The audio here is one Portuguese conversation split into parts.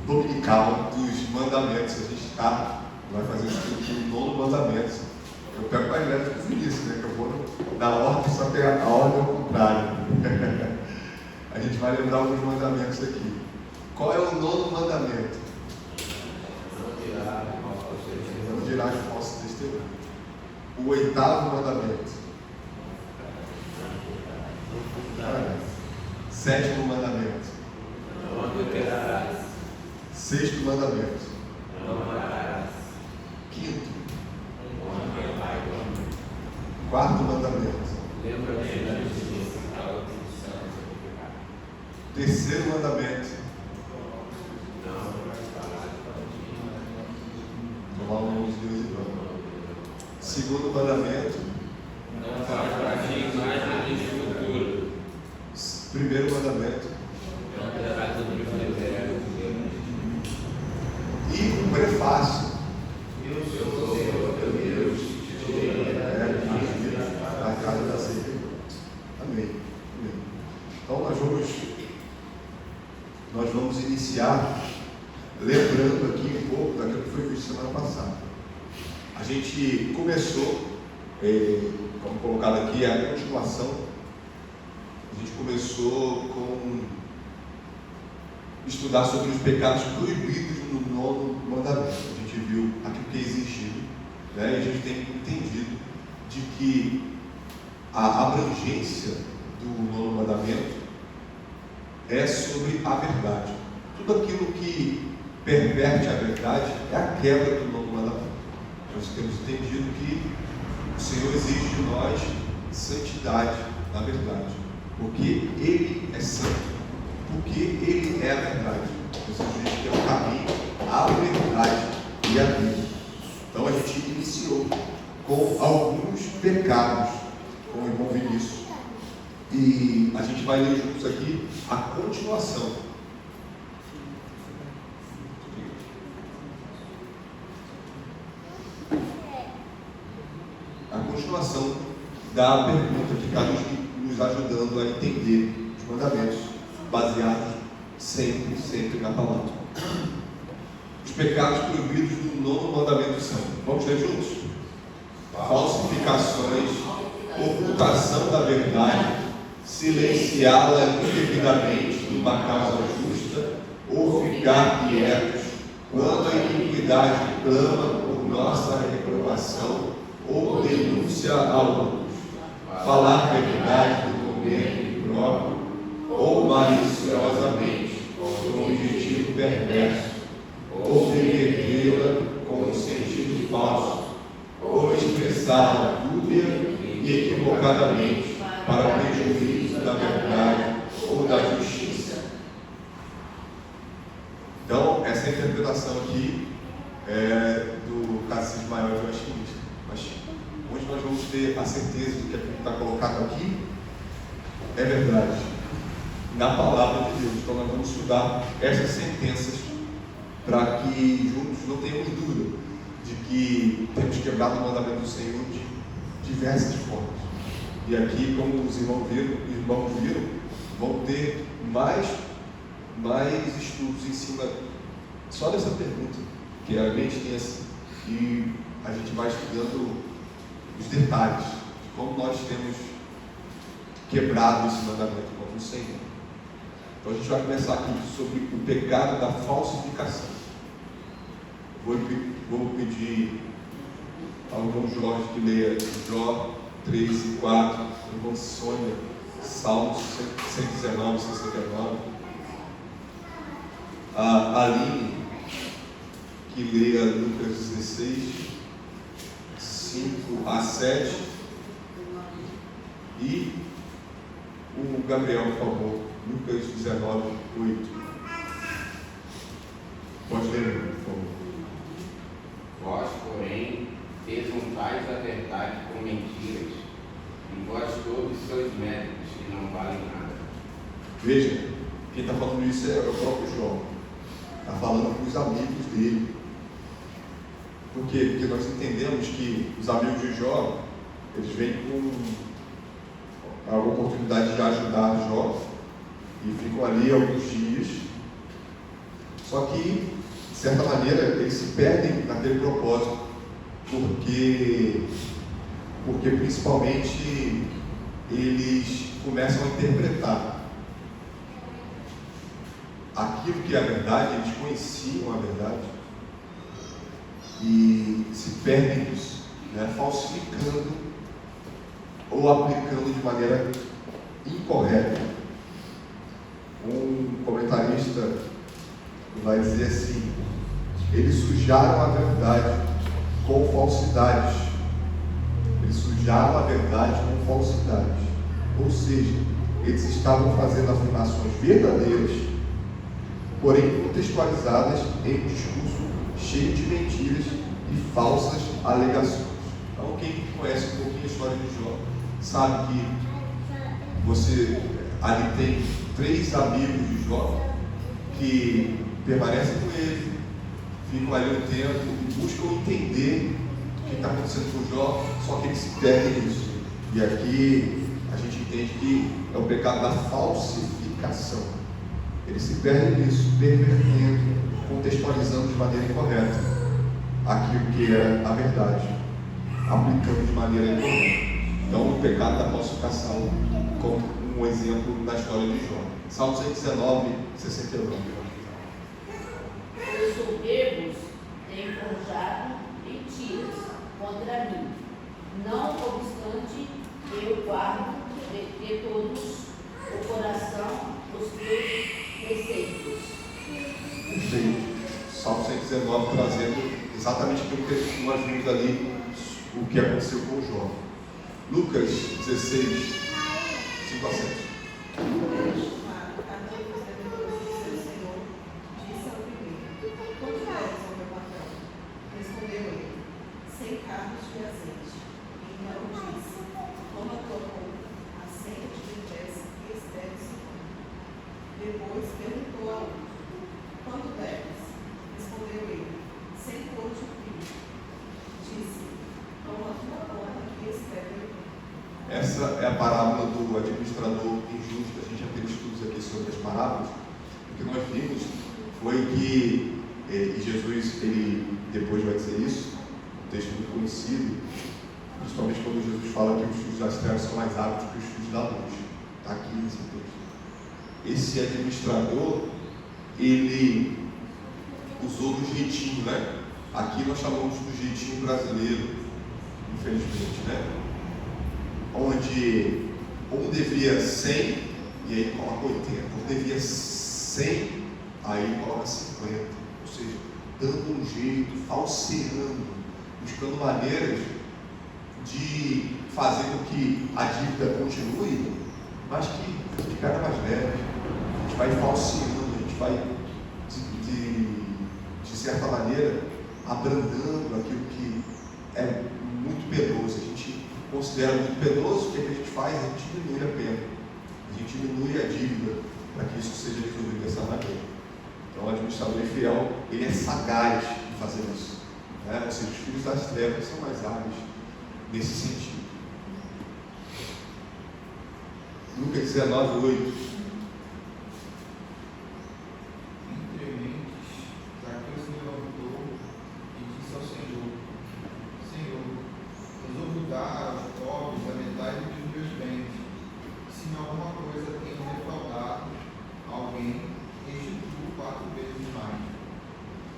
dominical dos mandamentos. A gente vai fazer o 9º mandamento. Eu pego mais leve que o Vinícius, né? Que eu vou na ordem, só que a ordem é o contrário. A gente vai lembrar alguns mandamentos aqui. Qual é o 9º mandamento? Não dirás falso testemunho. O 8º mandamento. 7º mandamento. 6º mandamento. 5º. 4º mandamento. 3º mandamento. Tomar o nome de Deus e vamos. 2º mandamento. Não pratique mais no futuro. 1º mandamento. Não terás o privilégio. E o prefácio. Eu sou o Senhor teu Deus, te tirei da casa da seita. Amém. Amém. Então nós vamos iniciar lembrando aqui um pouco daquilo que foi visto semana passada. A gente começou, como colocado aqui, a continuação. A gente começou com estudar sobre os pecados proibidos no 9º mandamento. A gente viu aquilo que é exigido, né? E a gente tem entendido de que a abrangência do 9º mandamento é sobre a verdade. Tudo aquilo que perverte a verdade é a quebra do 9º mandamento. Nós temos entendido que o Senhor exige de nós santidade na verdade, porque Ele é santo, porque Ele é a verdade. Ou seja, Ele é o caminho, a verdade e a vida. Então a gente iniciou com alguns pecados com o irmão Vinícius, e a gente vai ler juntos aqui a continuação. A continuação da pergunta que está nos ajudando a entender os mandamentos, baseados sempre na palavra. Os pecados proibidos do 9º mandamento são, vamos ler juntos? Falsificações, ocultação da verdade, silenciá-la indevidamente numa causa justa, ou ficar quietos quando a iniquidade clama por nossa reprovação ou denúncia a outros, falar verdade do momento próprio ou maliciosamente com um objetivo perverso, ou pervertê-la com um sentido falso, ou expressá-la dúbia e equivocadamente para prejuízo da verdade ou da justiça. Então, essa interpretação aqui é do Catecismo Maior de Westminster. Mas onde nós vamos ter a certeza de que aquilo que está colocado aqui é verdade, na palavra de Deus. Então nós vamos estudar essas sentenças para que juntos não tenhamos dúvida de que temos quebrado o mandamento do Senhor de diversas formas. E aqui, como os irmãos viram, vão ter mais estudos em cima só dessa pergunta, que é bem extensa, e a gente vai estudando os detalhes de como nós temos quebrado esse mandamento contra o Senhor. Então a gente vai começar aqui sobre o pecado da falsificação. Vou pedir ao irmão Jorge que leia Jó 3 e 4, irmão Sônia, Salmos 119 e 69, a Aline que leia Lucas 16, 5 a 7, e o Gabriel, por favor, Lucas 19, 8. Pode ler, por favor. Vós, porém, desonrais a verdade com mentiras, e vós todos sois médicos que não valem nada. Veja, quem está falando isso é o próprio Jó. Está falando com os amigos dele. Por quê? Porque nós entendemos que os amigos de Jó, eles vêm com a oportunidade de ajudar Jó, e ficam ali alguns dias. Só que, de certa maneira, eles se perdem naquele propósito, porque principalmente eles começam a interpretar aquilo que é a verdade. Eles conheciam a verdade e se perdem nisso, né? Falsificando ou aplicando de maneira incorreta. Um comentarista vai dizer assim: eles sujaram a verdade com falsidades. Eles sujaram a verdade com falsidades. Ou seja, eles estavam fazendo afirmações verdadeiras, porém contextualizadas em um discurso cheio de mentiras e falsas alegações. Então, quem conhece um pouquinho a história de Jó sabe que você ali tem 3 amigos de Jó que permanecem com ele, ficam ali um tempo e buscam entender o que está acontecendo com Jó, só que eles se perdem nisso. E aqui a gente entende que é o pecado da falsificação. Eles se perdem nisso, pervertendo, contextualizando de maneira incorreta aquilo que é a verdade, aplicando de maneira incorreta. Então, o pecado da falsificação, como um exemplo da história de Jó. Salmo 119, 69. Os soberbos têm forjado mentiras contra mim. Não obstante, eu guardo de todos o coração dos teus preceitos. Perfeito. Salmo 119 trazendo exatamente aquilo que nós vimos ali, o que aconteceu com Jó. Lucas 16, 5 a 7. Depois perguntou a outro: quanto deves? Respondeu ele: 100 coros de trigo. Disse: toma a tua conta e escreve. Essa é a parábola do administrador injusto. A gente já teve estudos aqui sobre as parábolas. O que nós vimos foi que, e Jesus, ele depois vai dizer isso, um texto muito conhecido, principalmente quando Jesus fala que os filhos das trevas são mais hábeis que os filhos da luz. Está aqui nesse texto. Esse administrador, ele usou do jeitinho, né? Aqui nós chamamos do jeitinho brasileiro, infelizmente, né? Onde um devia 100 e aí coloca 80, um devia 100, aí coloca 50, ou seja, dando um jeito, falseando, buscando maneiras de fazer com que a dívida continue, mas que de cada mais leve. A gente vai falseando, a gente vai, de certa maneira, abrandando aquilo que é muito penoso. A gente considera muito penoso, o que a gente faz? A gente diminui a pena, a gente diminui a dívida, para que isso seja resolvido dessa maneira. Então, o administrador infiel, ele é sagaz em fazer isso, né? Ou seja, os filhos das trevas são mais hábeis nesse sentido. Lucas 19, 8.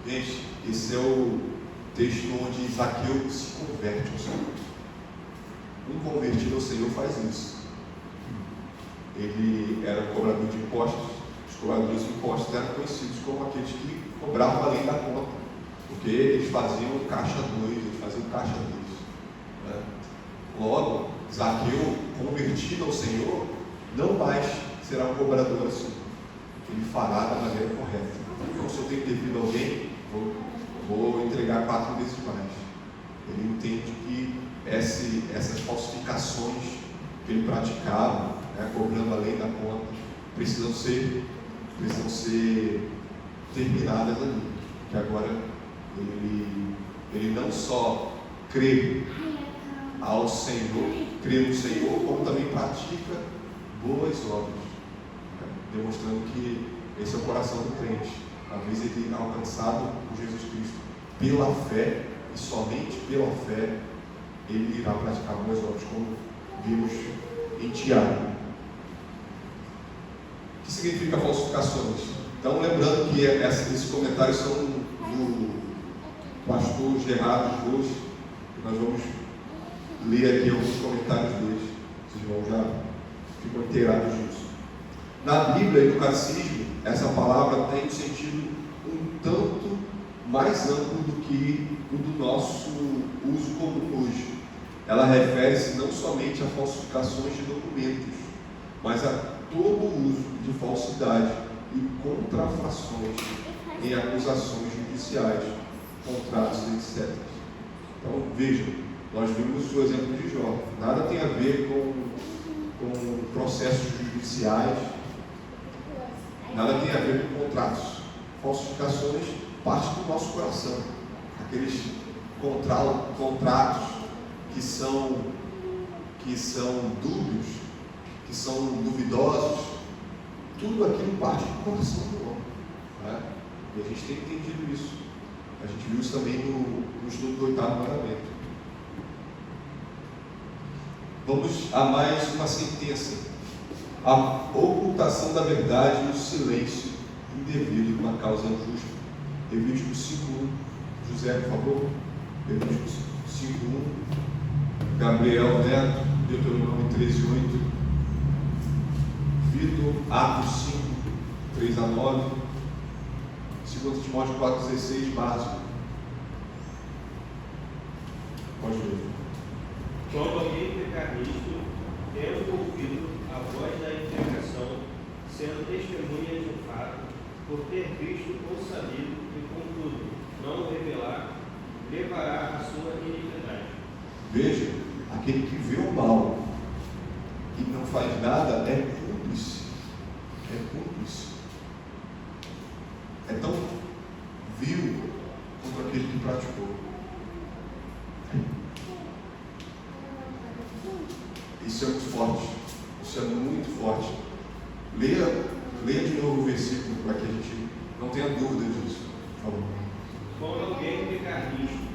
Gente, esse é o texto onde Zaqueu se converte ao Senhor. Um convertido ao Senhor faz isso. Ele era cobrador de impostos. Os cobradores de impostos eram conhecidos como aqueles que cobravam além da conta, porque eles faziam caixa 2, eles faziam caixa 2, né? Logo, Zaqueu, convertido ao Senhor, não mais será um cobrador assim. Ele fará da maneira correta. Então, se eu tenho devido a alguém, vou entregar 4 vezes mais. Ele entende que essas falsificações que ele praticava, né, cobrando além da conta, precisam ser terminadas ali. Que agora ele não só crê ao Senhor, crê no Senhor, como também pratica boas obras, né, demonstrando que esse é o coração do crente. uma vez ele é alcançado por Jesus Cristo pela fé, e somente pela fé ele irá praticar boas obras, como vimos em Tiago. O que significa falsificações? Então, lembrando que esses comentários são do pastor Gerardo Roos, e nós vamos ler aqui alguns comentários deles. Vocês vão já ficam inteirados disso. Na Bíblia e no Catecismo, essa palavra tem um sentido um tanto mais amplo do que o do nosso uso comum hoje. Ela refere-se não somente a falsificações de documentos, mas a todo o uso de falsidade e contrafações em acusações judiciais, contratos, etc. Então, vejam, nós vimos o exemplo de Jó. Nada tem a ver com processos judiciais, nada tem a ver com contratos. Falsificações partem do nosso coração. Aqueles contratos que são dúbios, que são duvidosos, tudo aquilo parte do coração do homem. Né? E a gente tem entendido isso. A gente viu isso também no estudo do 8º mandamento. Vamos a mais uma sentença. A ocultação da verdade e o silêncio indevido numa causa injusta. Levítico 5:1. José, por favor. Levítico 5:1. Gabriel Neto, Deuteronômio 13:8. Vitor, Atos 5:3-9. 2 Timóteo 4:16, básico. Pode ler. Quando alguém pecar nisto, tendo ouvido a voz da imprecação, sendo testemunha de um fato, por ter visto ou sabido, e contudo não revelar, levará a sua iniquidade. Veja, aquele que vê o mal e não faz nada é cúmplice. É cúmplice. É tão vil quanto aquele que praticou. Isso é muito forte. Isso é muito forte. Leia de novo o versículo para que a gente não tenha dúvida disso. Por favor. Quando alguém pecar nisto,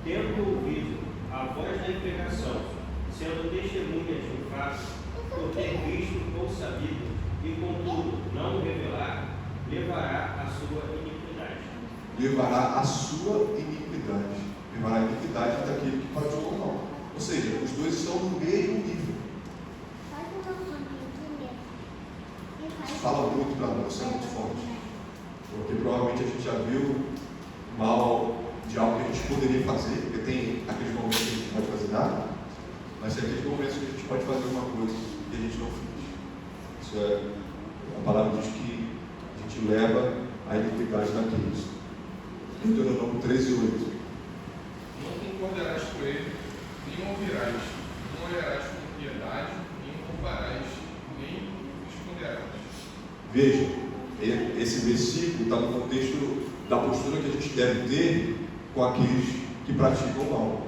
tendo ouvido a voz da imprecação, sendo testemunha de um fato, por ter visto ou sabido, e contudo não revelar, levará a sua iniquidade. Levará a sua iniquidade. Levará a iniquidade daquele que praticou o mal. Ou seja, os dois estão no mesmo nível. Isso fala muito para nós, isso é muito forte. Porque provavelmente a gente já viu mal de algo que a gente poderia fazer, porque tem aqueles momentos que a gente não pode fazer nada, mas tem aqueles momentos que a gente pode fazer uma coisa e a gente não fez. Isso é, a palavra diz que a gente leva a iniquidade daqueles. Deuteronômio 13:8. Não concordarás com ele, nem ouvirás, não olharás com piedade, nem culparás, nem esconderás. Veja, esse versículo está no contexto da postura que a gente deve ter com aqueles que praticam o mal.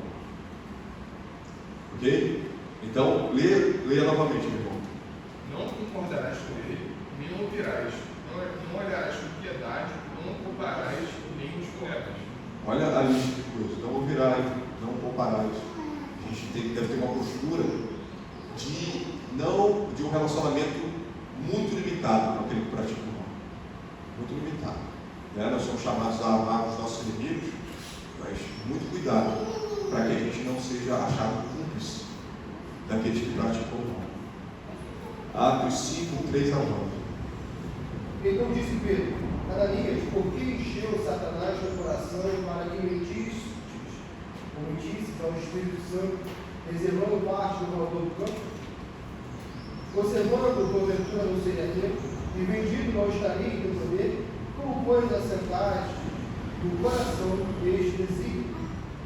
Ok? Então, leia novamente, meu irmão. Não concordarás com ele, nem ouvirás, não olharás com piedade, não culparás, nem esconderás. Olha a lista de coisas. Não ouvirás, não pouparás. A gente deve ter uma postura de um relacionamento muito limitado com aquele que pratica o mal. Muito limitado. Né? Nós somos chamados a amar os nossos inimigos, mas muito cuidado para que a gente não seja achado cúmplice daqueles que praticam o mal. Atos 5:3-9. Então disse Pedro: Ananias, por que encheu Satanás teu coração para que mentisses ao Espírito Santo, reservando parte do valor do campo? Conservando porventura não seria tempo, e vendido não estaria em teu poder? Como, pois, assentaste no coração este desígnio?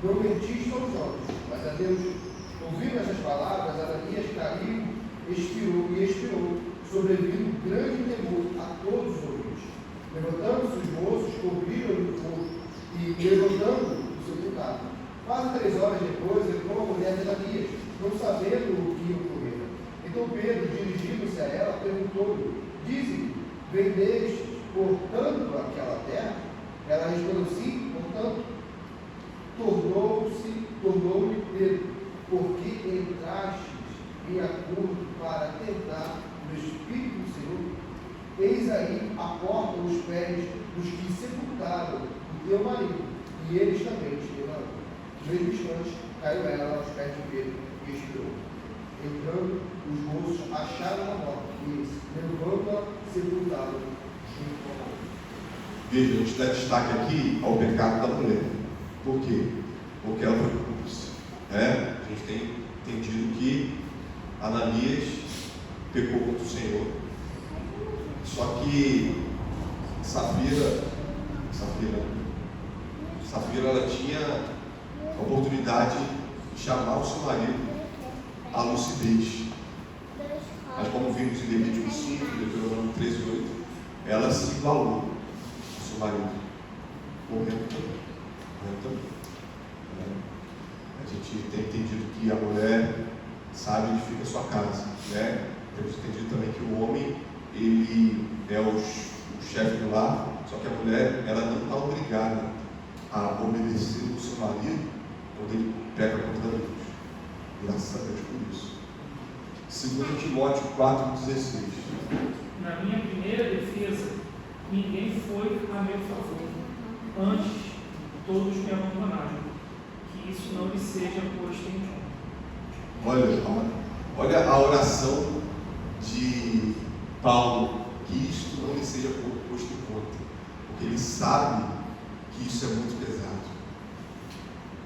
Não mentiste aos homens, mas a Deus. Ouvindo essas palavras, Ananias caiu, expirou, sobrevindo grande temor a todos os ouvintes. Levantando-se os moços, cobriram-lhe o corpo e levantando o sepultado. Quase 3 horas depois, entrou a mulher de Ananias, não sabendo o que ocorrera. Então Pedro, dirigindo-se a ela, perguntou-lhe: Dize-me, vendestes, portanto, aquela terra? Ela respondeu: sim, portanto, tornou-me Pedro, porque entrastes em acordo para tentar no Espírito do Senhor. Eis aí a porta aos pés dos que sepultaram o teu marido, e eles também estiveram. No mesmo instante, caiu ela aos pés de Pedro e expirou. Entrando, os moços acharam-na morta, e levando-a, sepultaram junto com ela. Veja, a gente dá destaque aqui ao pecado da mulher. Por quê? Porque ela foi cúmplice. A gente tem entendido que Ananias pecou contra o Senhor. Só que Safira ela tinha a oportunidade de chamar o seu marido à lucidez. Mas como vimos em Levítico 5, Deuteronômio 13:8, ela se igualou ao seu marido, morrendo também. A gente tem entendido que a mulher sabe onde fica a sua casa, né? Temos entendido também que o homem, ele é o chefe do lar, só que a mulher, ela não está obrigada a obedecer o seu marido quando ele peca contra Deus. Graças a Deus por isso. 2 Timóteo 4,16. Na minha primeira defesa, ninguém foi a meu favor. Antes, todos me abandonaram. Que isso não lhe seja posto em conta. Olha a oração de Paulo, que isto não lhe seja posto em conta, porque ele sabe que isso é muito pesado.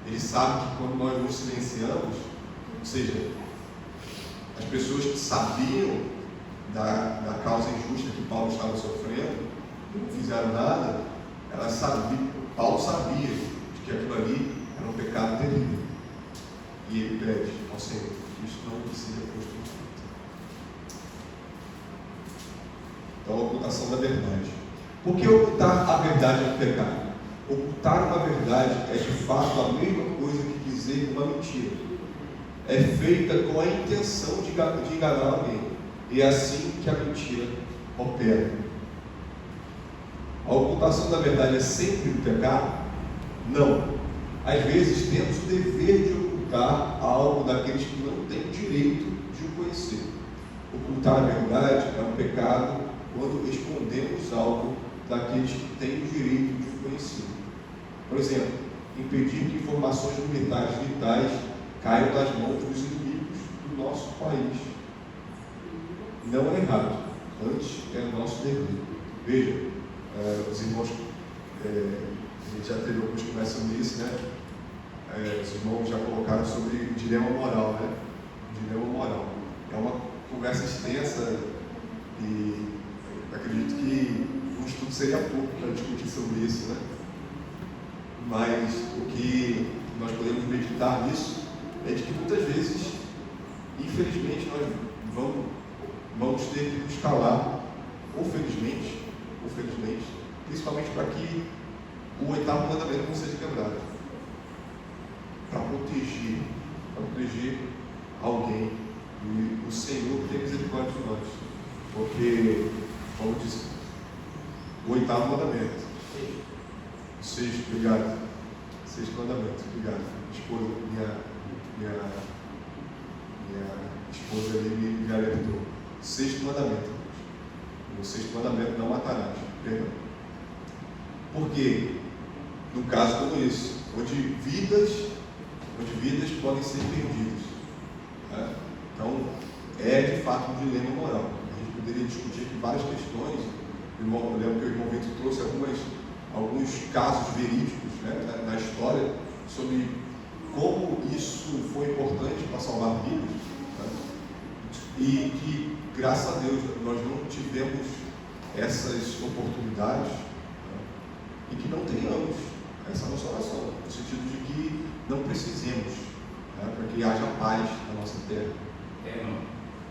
Ele sabe que quando nós nos silenciamos, ou seja, as pessoas que sabiam da causa injusta que Paulo estava sofrendo, não fizeram nada, elas sabiam, Paulo sabia de que aquilo ali era um pecado terrível. E ele pede ao Senhor que isso não seja posto em conta. Então, a ocultação da verdade. Por que ocultar a verdade é um pecado? Ocultar uma verdade é de fato a mesma coisa que dizer uma mentira. É feita com a intenção de enganar alguém. E é assim que a mentira opera. A ocultação da verdade é sempre um pecado? Não. Às vezes temos o dever de ocultar algo daqueles que não têm o direito de o conhecer. Ocultar a verdade é um pecado quando escondemos algo daqueles que têm o direito de o conhecer. Por exemplo, impedir que informações vitais caiam das mãos dos inimigos do nosso país. Não é errado, antes é o nosso dever. Veja, os irmãos, a gente já teve algumas conversas sobre isso, né? Os irmãos já colocaram sobre o dilema moral, né? O dilema moral. É uma conversa extensa e acredito que um estudo seria pouco para discutir sobre isso, né? Mas o que nós podemos meditar nisso é de que muitas vezes, infelizmente, nós vamos ter que nos calar, ou felizmente, principalmente para que o 8º mandamento não seja quebrado, para proteger alguém, e o Senhor tem misericórdia de nós, porque, como disse, o 8º mandamento, o 6º, obrigado, 6º mandamento, obrigado, esposa, minha esposa ali me alertou. 6º mandamento, o 6º mandamento: não matarás, perdão. Porque, no caso como esse, onde vidas podem ser perdidas, né? Então, é de fato um dilema moral. A gente poderia discutir aqui várias questões. Eu lembro que o irmão Vitor trouxe alguns casos verídicos, né, na história sobre como isso foi importante para salvar vidas, né? E que, graças a Deus, nós não tivemos essas oportunidades, né? E que não tenhamos essa nossa oração, no sentido de que não precisemos, né, para que haja paz na nossa terra. Irmão,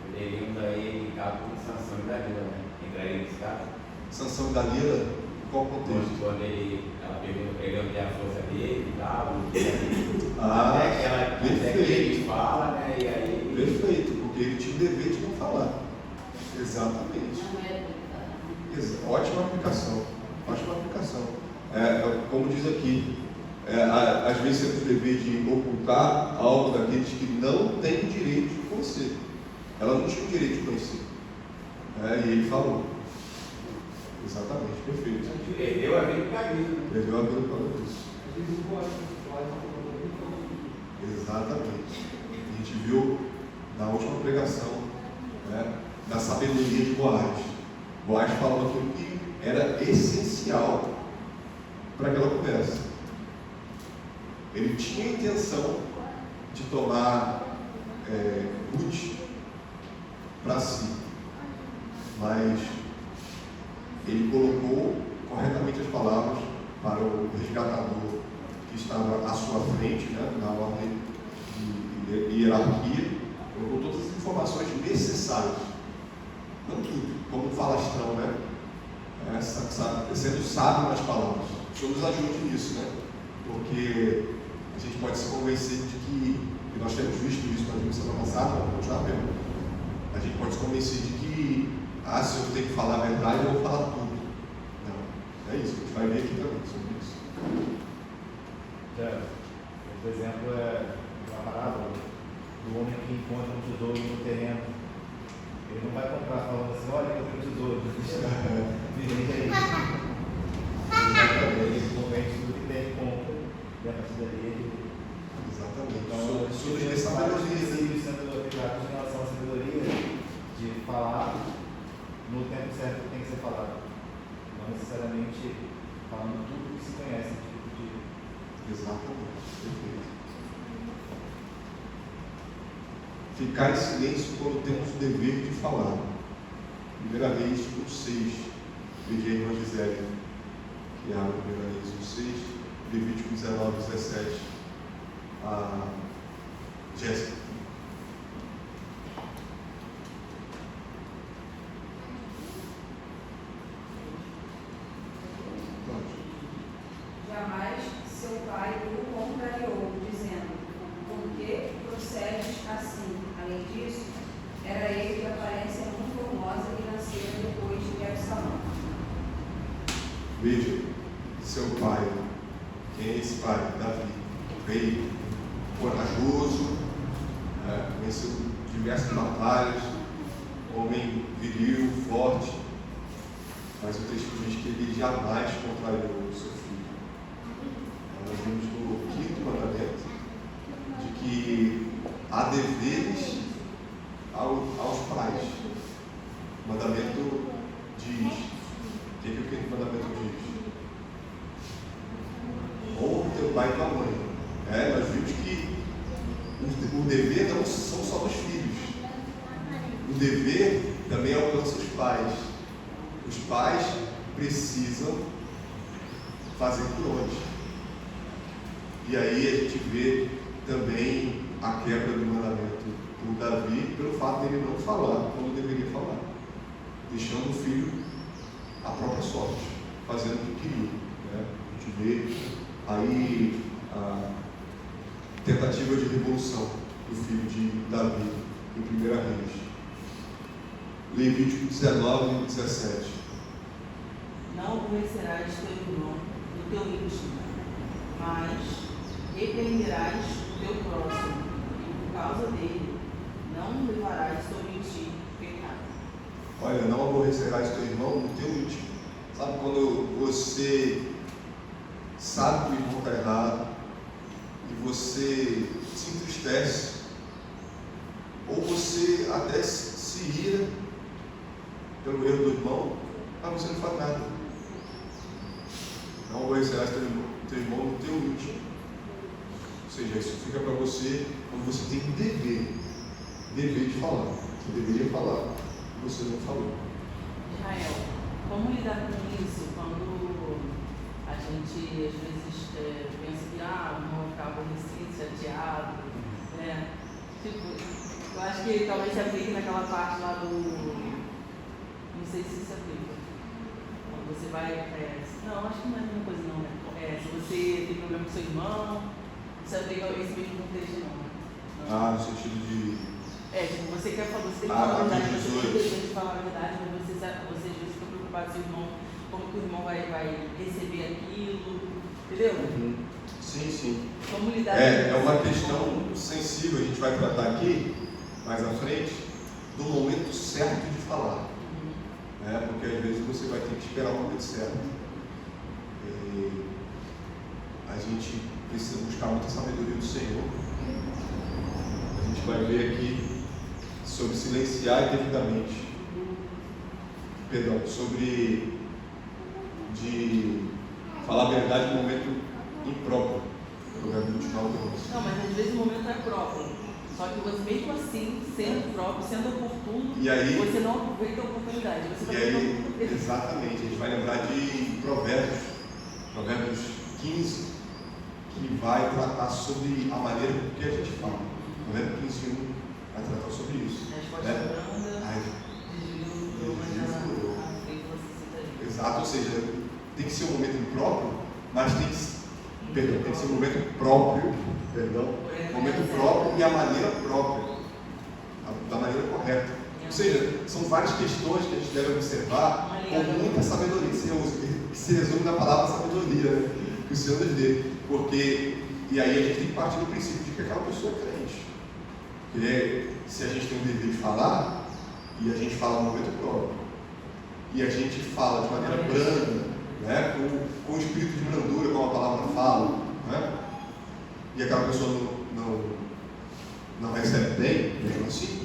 poderiam daí ligar com Sansão e Dalila, né? Entraria nesse caso? Sansão e Dalila, qual contexto? Quando ela pergunta para ele onde é a força dele e tal, até que ele fala, né? E aí... Perfeito, porque ele tinha o dever de não falar. Exatamente. Não era Ótima aplicação. Ótima aplicação. Como diz aqui, às vezes você tem o dever de ocultar algo daqueles que não têm direito de conhecer. Ela não tinha o direito de conhecer. E ele falou. Exatamente, perfeito. Perdeu a vida por causa disso. Perdeu a vida por causa disso. Exatamente. A gente viu na última pregação, da sabedoria de Boaz. Boaz falou aquilo que era essencial para aquela conversa. Ele tinha a intenção de tomar Ruth para si, mas ele colocou corretamente as palavras para o resgatador que estava à sua frente, na ordem de hierarquia, colocou todas as informações necessárias, não tudo, como um falastrão, sendo sábio nas palavras. O Senhor nos ajude nisso, porque a gente pode se convencer de que, e nós temos visto isso na semana passada, vamos continuar vendo, a gente pode se convencer de que, se eu tenho que falar a verdade, eu vou falar tudo. Não, é isso, a gente vai ver aqui também sobre isso. Por exemplo, uma parábola do homem que encontra um tesouro no terreno. Ele não vai comprar falando assim, olha, eu tenho um tesouro, me vende aí. Ele convence tudo que tem com a partir dele. Exatamente. Então, sobre essa sabedoria sendo aplicados em relação à sabedoria, de falar no tempo certo que tem que ser falado. Não necessariamente falando tudo que se conhece. Exatamente, perfeito. Ficar em silêncio quando temos o dever de falar. Primeira Reis 1:6. Veja a irmã Gisele, que abre a Primeira Reis 1:6, Levítico 19:17. A Jéssica. Jamais seu pai o contrariou, dizendo: por que procedes assim? Além disso, era ele de aparência muito formosa que nasceu depois de Absalão. Veja, seu pai, quem é esse pai? Davi, rei, corajoso, venceu diversas batalhas, homem viril, forte, mas o texto diz que ele jamais contrariou o seu filho. Nós vimos no 5º mandamento de que há deveres aos pais. O mandamento diz, o que o 5º mandamento diz? Honra teu pai e tua mãe. Nós vimos que o dever não são só dos filhos. O dever também alcança os pais. Os pais precisam fazer por onde. E aí a gente vê também a quebra do mandamento por Davi pelo fato de ele não falar quando deveria falar, deixando o filho à própria sorte, fazendo o que queria. A gente vê aí a tentativa de revolução do filho de Davi em 1 Reis. Levítico 19:17. Não aborrecerás teu irmão no teu íntimo, mas repreenderás o teu próximo, e por causa dele não levarás sobre ti pecado. Olha, não aborrecerás teu irmão no teu íntimo. Sabe quando você sabe que o irmão está errado e você se entristece, ou você até se ira pelo erro do irmão, mas você não faz nada. Não aborrecerás teu irmão no teu íntimo. Ou seja, isso fica para você quando você tem dever de falar. Você deveria falar, e você não falou. Israel, como lidar com isso quando a gente às vezes pensa que o irmão fica aborrecido, chateado, né? Tipo, eu acho que talvez se aplique naquela parte lá do... Não sei se isso aplica. Quando você vai... não, acho que não é a mesma coisa não, né? Se você tem problema com seu irmão, você aplica esse mesmo contexto não. No sentido de... tipo, você quer falar, você tem que falar a verdade, você tem de o desejo de falar a verdade, mas você às vezes fica preocupado se o irmão como que o irmão vai receber aquilo, entendeu? Sim, sim. Como lidar É com uma isso? questão sensível, a gente vai tratar aqui, mais à frente, do momento certo de falar. Porque às vezes você vai ter que esperar o momento certo. E a gente precisa buscar muita sabedoria do Senhor. A gente vai ver aqui sobre silenciar devidamente. Perdão, sobre de falar a verdade no momento impróprio. Provérbio 29, 11. Não, mas às vezes o momento é próprio. Só que você, mesmo assim, sendo próprio, sendo oportuno, E aí, você não aproveita a oportunidade. Você E vai aí, exatamente, a gente vai lembrar de Provérbios 15, que vai tratar sobre a maneira com que a gente fala. Provérbios 15, 1 vai tratar sobre isso. Resposta branda, Ai, desvio, mas a frente você citaria. exato, ou seja, tem que ser um momento impróprio, mas tem que ser um momento próprio, momento próprio e a maneira própria, da maneira correta. Ou seja, são várias questões que a gente deve observar com muita sabedoria, que se resume na palavra sabedoria, né? Que o Senhor nos dê. Porque, e aí a gente tem que partir do princípio de que aquela pessoa é crente. Porque se a gente tem o dever de falar, e a gente fala no momento próprio, e a gente fala de maneira branda, né? com o espírito de brandura, como a palavra fala, né? E aquela pessoa não recebe bem, mesmo assim,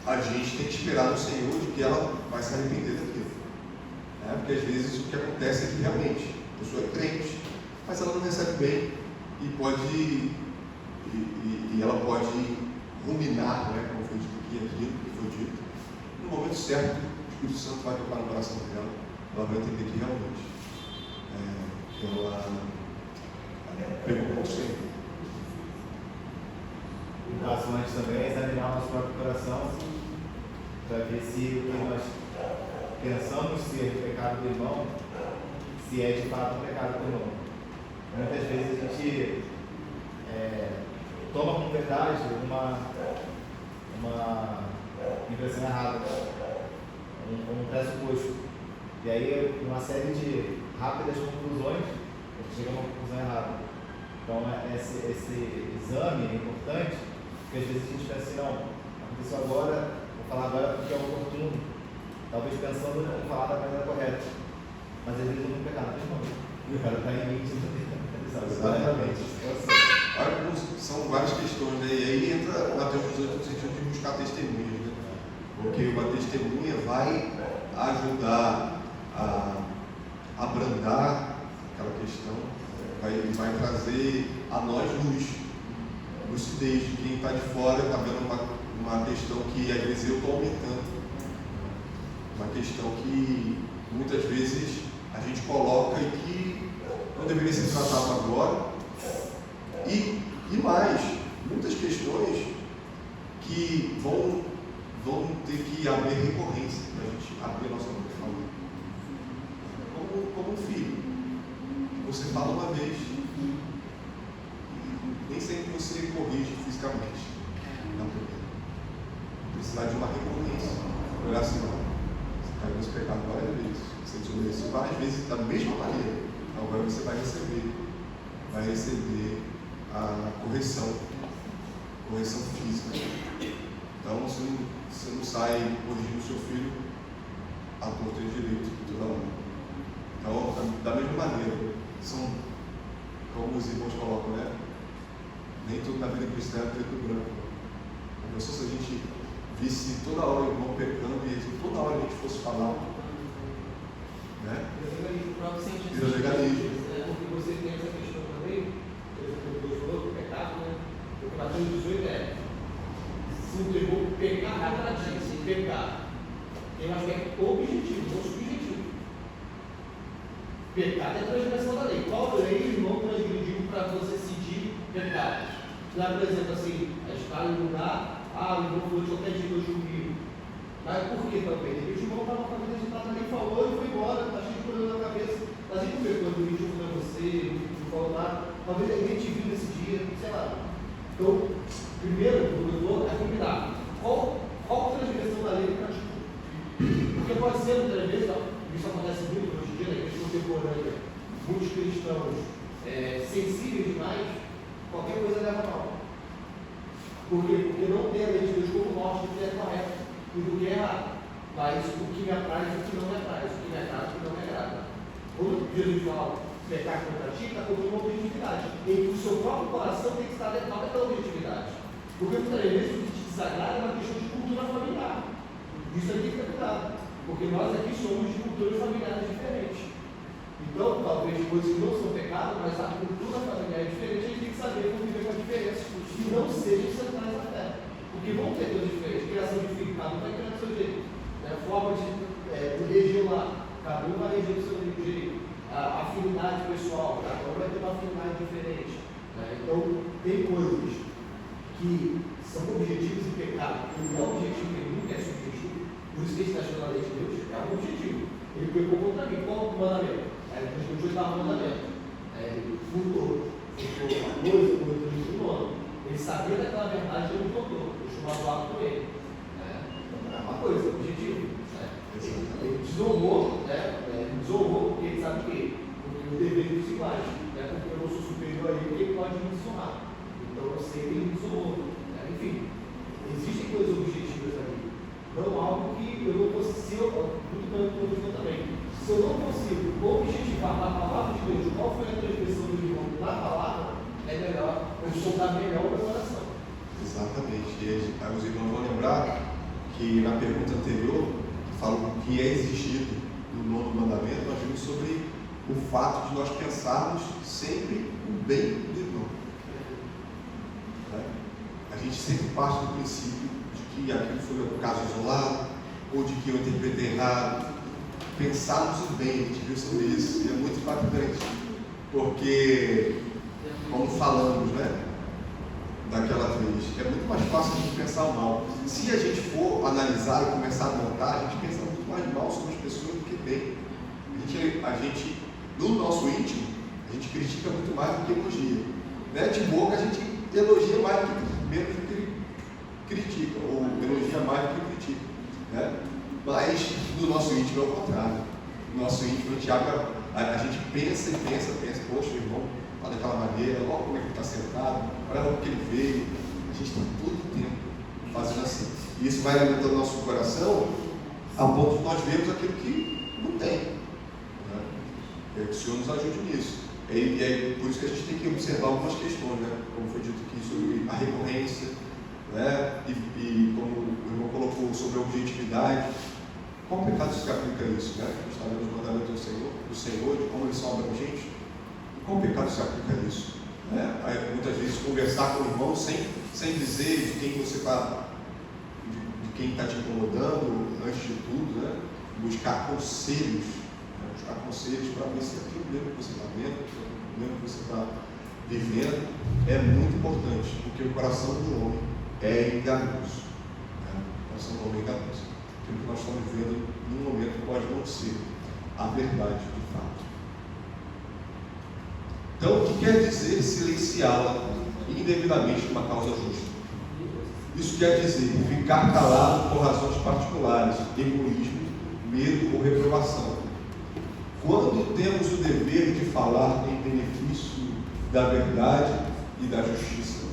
a gente tem que esperar no Senhor de que ela vai se arrepender daquilo. Porque às vezes o que acontece é que realmente a pessoa é crente, mas ela não recebe bem e ela pode ruminar, né, como foi dito aqui, aquilo que foi dito. No momento certo, o Espírito Santo vai tocar no coração dela, ela vai entender que realmente ela pegou com o Senhor. O passo antes também é examinar o nosso próprio coração para ver se o que nós pensamos ser o pecado do irmão, se é de fato o pecado do irmão. Muitas vezes a gente toma como verdade uma impressão errada, um pressuposto. E aí, uma série de rápidas conclusões, a gente chega a uma conclusão errada. Então, esse exame é importante, porque às vezes a gente pensa assim, não, aconteceu agora, vou falar agora porque é oportuno, talvez pensando em falar da maneira correta. Mas às vezes eu não pecado, não. O cara está em mim, Exatamente. Olha, são várias questões, né? E aí entra Mateus 18 no sentido de buscar testemunhas, né? Porque uma testemunha vai ajudar a abrandar aquela questão, vai trazer a nós lucidez de quem está de fora, está vendo uma questão que às vezes eu estou aumentando, uma questão que muitas vezes a gente coloca e que não deveria ser tratado agora, e mais, muitas questões que vão ter que haver recorrência para a gente abrir a nossa boca e falar. Como um filho, você fala uma vez, nem sempre você corrige fisicamente. Não, precisar de uma recorrência. Olhar assim, não, você caiu nesse pecado várias vezes, você desobedeceu várias vezes da mesma maneira. Então agora você vai receber a correção física. Então você não sai corrigindo o seu filho à torta e direito toda hora. Então, da mesma maneira, são, como os irmãos colocam, né? Nem tudo na vida cristã é preto e branco. A pessoa, se a gente visse toda hora o irmão pecando e toda hora a gente fosse falar, né? Vira legalismo. Porque você tem essa questão também, por exemplo, o Deus falou do pecado, né? Porque Mateus 18 se o irmão pecar contra ti, pecar, tem um aspecto objetivo, não subjetivo. Pecado é transgressão da lei. Qual lei o irmão transgrediu para você sentir pecado? Lá, por exemplo, assim, a gente está em um lugar, o irmão falou de qualquer dia que eu julguei. Mas por que também? De repente o irmão estava com a cabeça agitada, nem falou e foi embora, está cheio de problema na cabeça. Mas e por que quando o vídeo falou você, não falou nada? Talvez ninguém te viu nesse dia, sei lá. Então, primeiro, o doutor é combinar. Qual transgressão da lei ele praticou? Porque pode ser, muitas vezes, muitos cristãos sensíveis demais, qualquer coisa leva mal. Por quê? Porque não tem a lei de Deus como norte do que é correto e do que é errado. Mas o que me apraz e o que não me apraz, o que me agrada e o que não me agrada. Quando Jesus fala pecar contra ti, está contando uma objetividade. Em que o seu próprio coração tem que estar adequado àquela objetividade. Porque muitas vezes o que te desagrada é uma questão de cultura familiar. Isso aí tem que ter cuidado. Porque nós aqui somos de culturas familiares diferentes. Então, talvez coisas que não são pecado, mas a cultura familiar é diferente, a gente tem que saber conviver com a diferença e não sejam centrais na fé. Porque vão ter coisas diferentes. Criação de filho, cada um vai criar do seu jeito. Forma de legislar, cada um vai reger do seu jeito. A afinidade pessoal, cada um vai ter uma afinidade diferente. Então, tem coisas que são objetivos e pecado. E não é objetivo, ele nunca é subjetivo. Por isso que ele está achando a lei de Deus, é um objetivo. Ele pecou contra mim. Qual o mandamento? Ele transmitiu o oitavo mandamento. Ele furtou uma coisa, transmitiu o nono. Ele sabia daquela verdade e não contou. Deixou magoado com ele. É uma coisa, objetivo. Ele desonrou, porque ele sabe o quê? Porque o dever dos iguais. Porque eu não sou superior a ele, porque ele pode me desonrar. Então eu sei que ele me desonrou. Enfim, existem coisas objetivas ali. Não algo que eu não consigo, muito bem como também. Se eu não consigo objetivar na palavra de Deus qual foi a transgressão do irmão na palavra, é melhor eu soltar melhor o meu coração. Exatamente. E aí, os irmãos vão lembrar que na pergunta anterior, que fala o que é exigido no nono mandamento, nós vimos sobre o fato de nós pensarmos sempre o bem do irmão. A gente sempre parte do princípio de que aquilo foi um caso isolado, ou de que eu interpretei errado. Pensarmos o bem, a gente viu sobre isso, e é muito impactante, porque, como falamos, daquela vez, é muito mais fácil a gente pensar mal. Se a gente for analisar e começar a montar, a gente pensa muito mais mal sobre as pessoas do que bem. A gente, no nosso íntimo, a gente critica muito mais do que elogia. De boca a gente elogia mais do que menos do que critica, ou elogia mais do que critica. Mas no nosso íntimo é o contrário. No nosso íntimo a gente pensa, poxa, o irmão fala daquela maneira, olha como é que ele está sentado, olha como que ele veio. A gente está todo o tempo fazendo assim. E isso vai alimentando o nosso coração a ponto de nós vermos aquilo que não tem. Que o Senhor nos ajude nisso. E é por isso que a gente tem que observar algumas questões, como foi dito aqui, sobre a recorrência, e como o irmão colocou sobre a objetividade. Qual pecado se aplica a isso? A gente está vendo os mandamentos do Senhor, de como eles são abrangentes. E qual pecado se aplica a isso? Muitas vezes conversar com o irmão sem dizer de quem você está, de quem está te incomodando, antes de tudo, buscar conselhos para ver se aquilo mesmo que você está vendo, aquilo mesmo que você está vivendo, é muito importante, porque o coração do homem é enganoso. O coração do homem é enganoso. Aquilo que nós estamos vivendo num momento pode não ser a verdade de fato. Então, o que quer dizer silenciá-la indevidamente numa causa justa? Isso quer dizer ficar calado por razões particulares, egoísmo, medo ou reprovação. Quando temos o dever de falar em benefício da verdade e da justiça.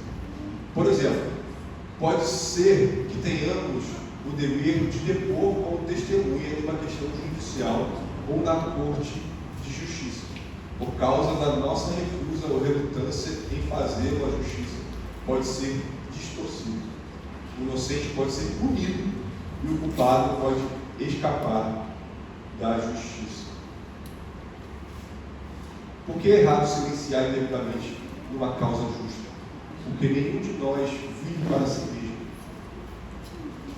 Por exemplo, pode ser que tenhamos o dever de depor como testemunha de uma questão judicial ou na corte de justiça, por causa da nossa recusa ou relutância em fazer a justiça. Pode ser distorcido. O inocente pode ser punido e o culpado pode escapar da justiça. Por que é errado silenciar indevidamente numa causa justa? Porque nenhum de nós vive para si mesmo.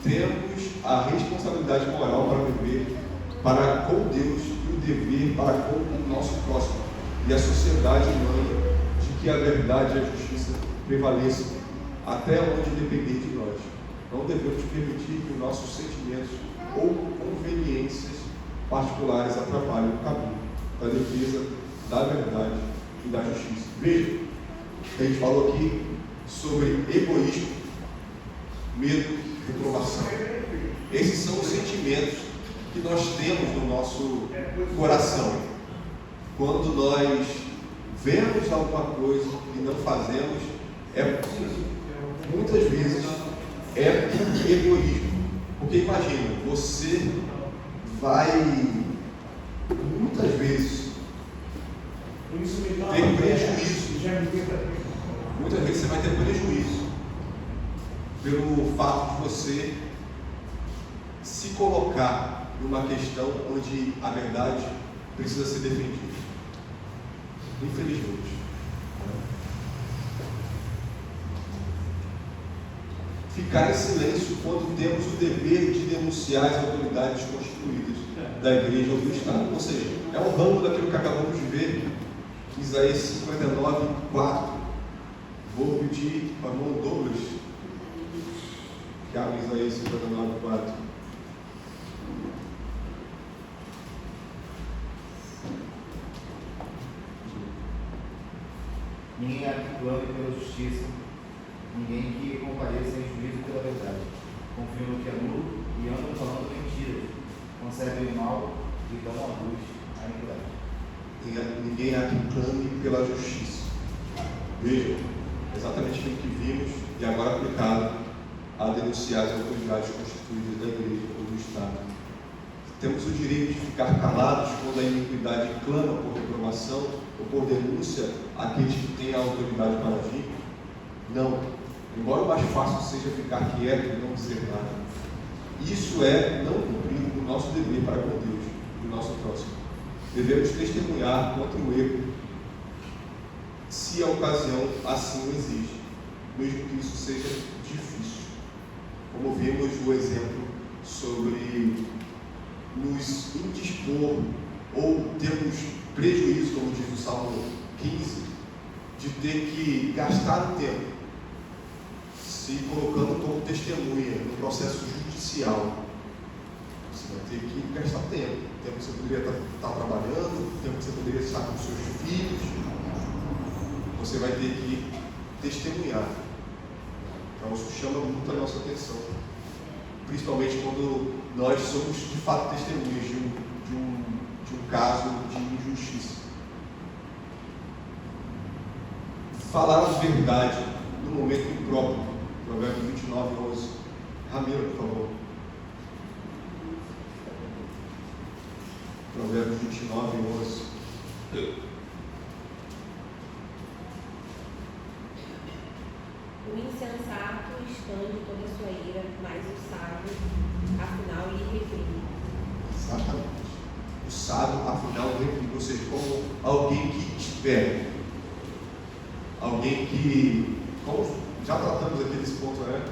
Temos a responsabilidade moral para viver para com Deus e o dever para com o nosso próximo e a sociedade humana de que a verdade e a justiça prevaleçam até onde depender de nós. Não devemos permitir que os nossos sentimentos ou conveniências particulares atrapalhem o caminho da defesa da verdade e da justiça. Veja, a gente falou aqui sobre egoísmo, medo, reprovação. Esses são os sentimentos que nós temos no nosso coração. quando nós vemos alguma coisa e não fazemos, muitas vezes é por egoísmo. Porque imagina, você vai muitas vezes ter prejuízo. Muitas vezes você vai ter prejuízo pelo fato de você se colocar numa questão onde a verdade precisa ser defendida. Infelizmente. Ficar em silêncio quando temos o dever de denunciar as autoridades constituídas da igreja ou do Estado. Ou seja, é um ramo daquilo que acabamos de ver, Isaías 59, 4. Vou pedir para o irmão Douglas que abra Isaías 59, 4. Ninguém há que clame pela justiça, ninguém que compareça em juízo pela verdade. Confiam no que é nulo e andam falando mentiras, concebem o mal e dão à luz a iniquidade. Ninguém há que clame pela justiça. Veja, exatamente aquilo que vimos e agora aplicado a denunciar as autoridades constituídas da igreja ou do Estado. Temos o direito de ficar calados quando a iniquidade clama por reprovação ou por denúncia àqueles que têm a autoridade para agir? Não. Embora o mais fácil seja ficar quieto e não dizer nada, isso é não cumprir o nosso dever para com Deus e o nosso próximo. Devemos testemunhar contra o erro, se a ocasião assim o exige, mesmo que isso seja difícil. Como vimos o exemplo sobre nos indispor ou termos prejuízo, como diz o Salmo 15, de ter que gastar o tempo se colocando como testemunha no processo judicial. Você vai ter que gastar tempo. Tempo que você poderia estar trabalhando, tempo que você poderia estar com seus filhos. Você vai ter que testemunhar. Então isso chama muito a nossa atenção. Principalmente quando nós somos de fato testemunhas de um caso de injustiça. Falar a verdade no momento impróprio. Provérbios 29, 11. Ramiro, por favor. Provérbios 29, 11. O insensato expande toda a sua ira, mas o sábio, afinal, lhe reprime. Exatamente. O sábio, afinal, reprime. Ou seja, como alguém que espera. Alguém que, como já tratamos aqui desse ponto, né?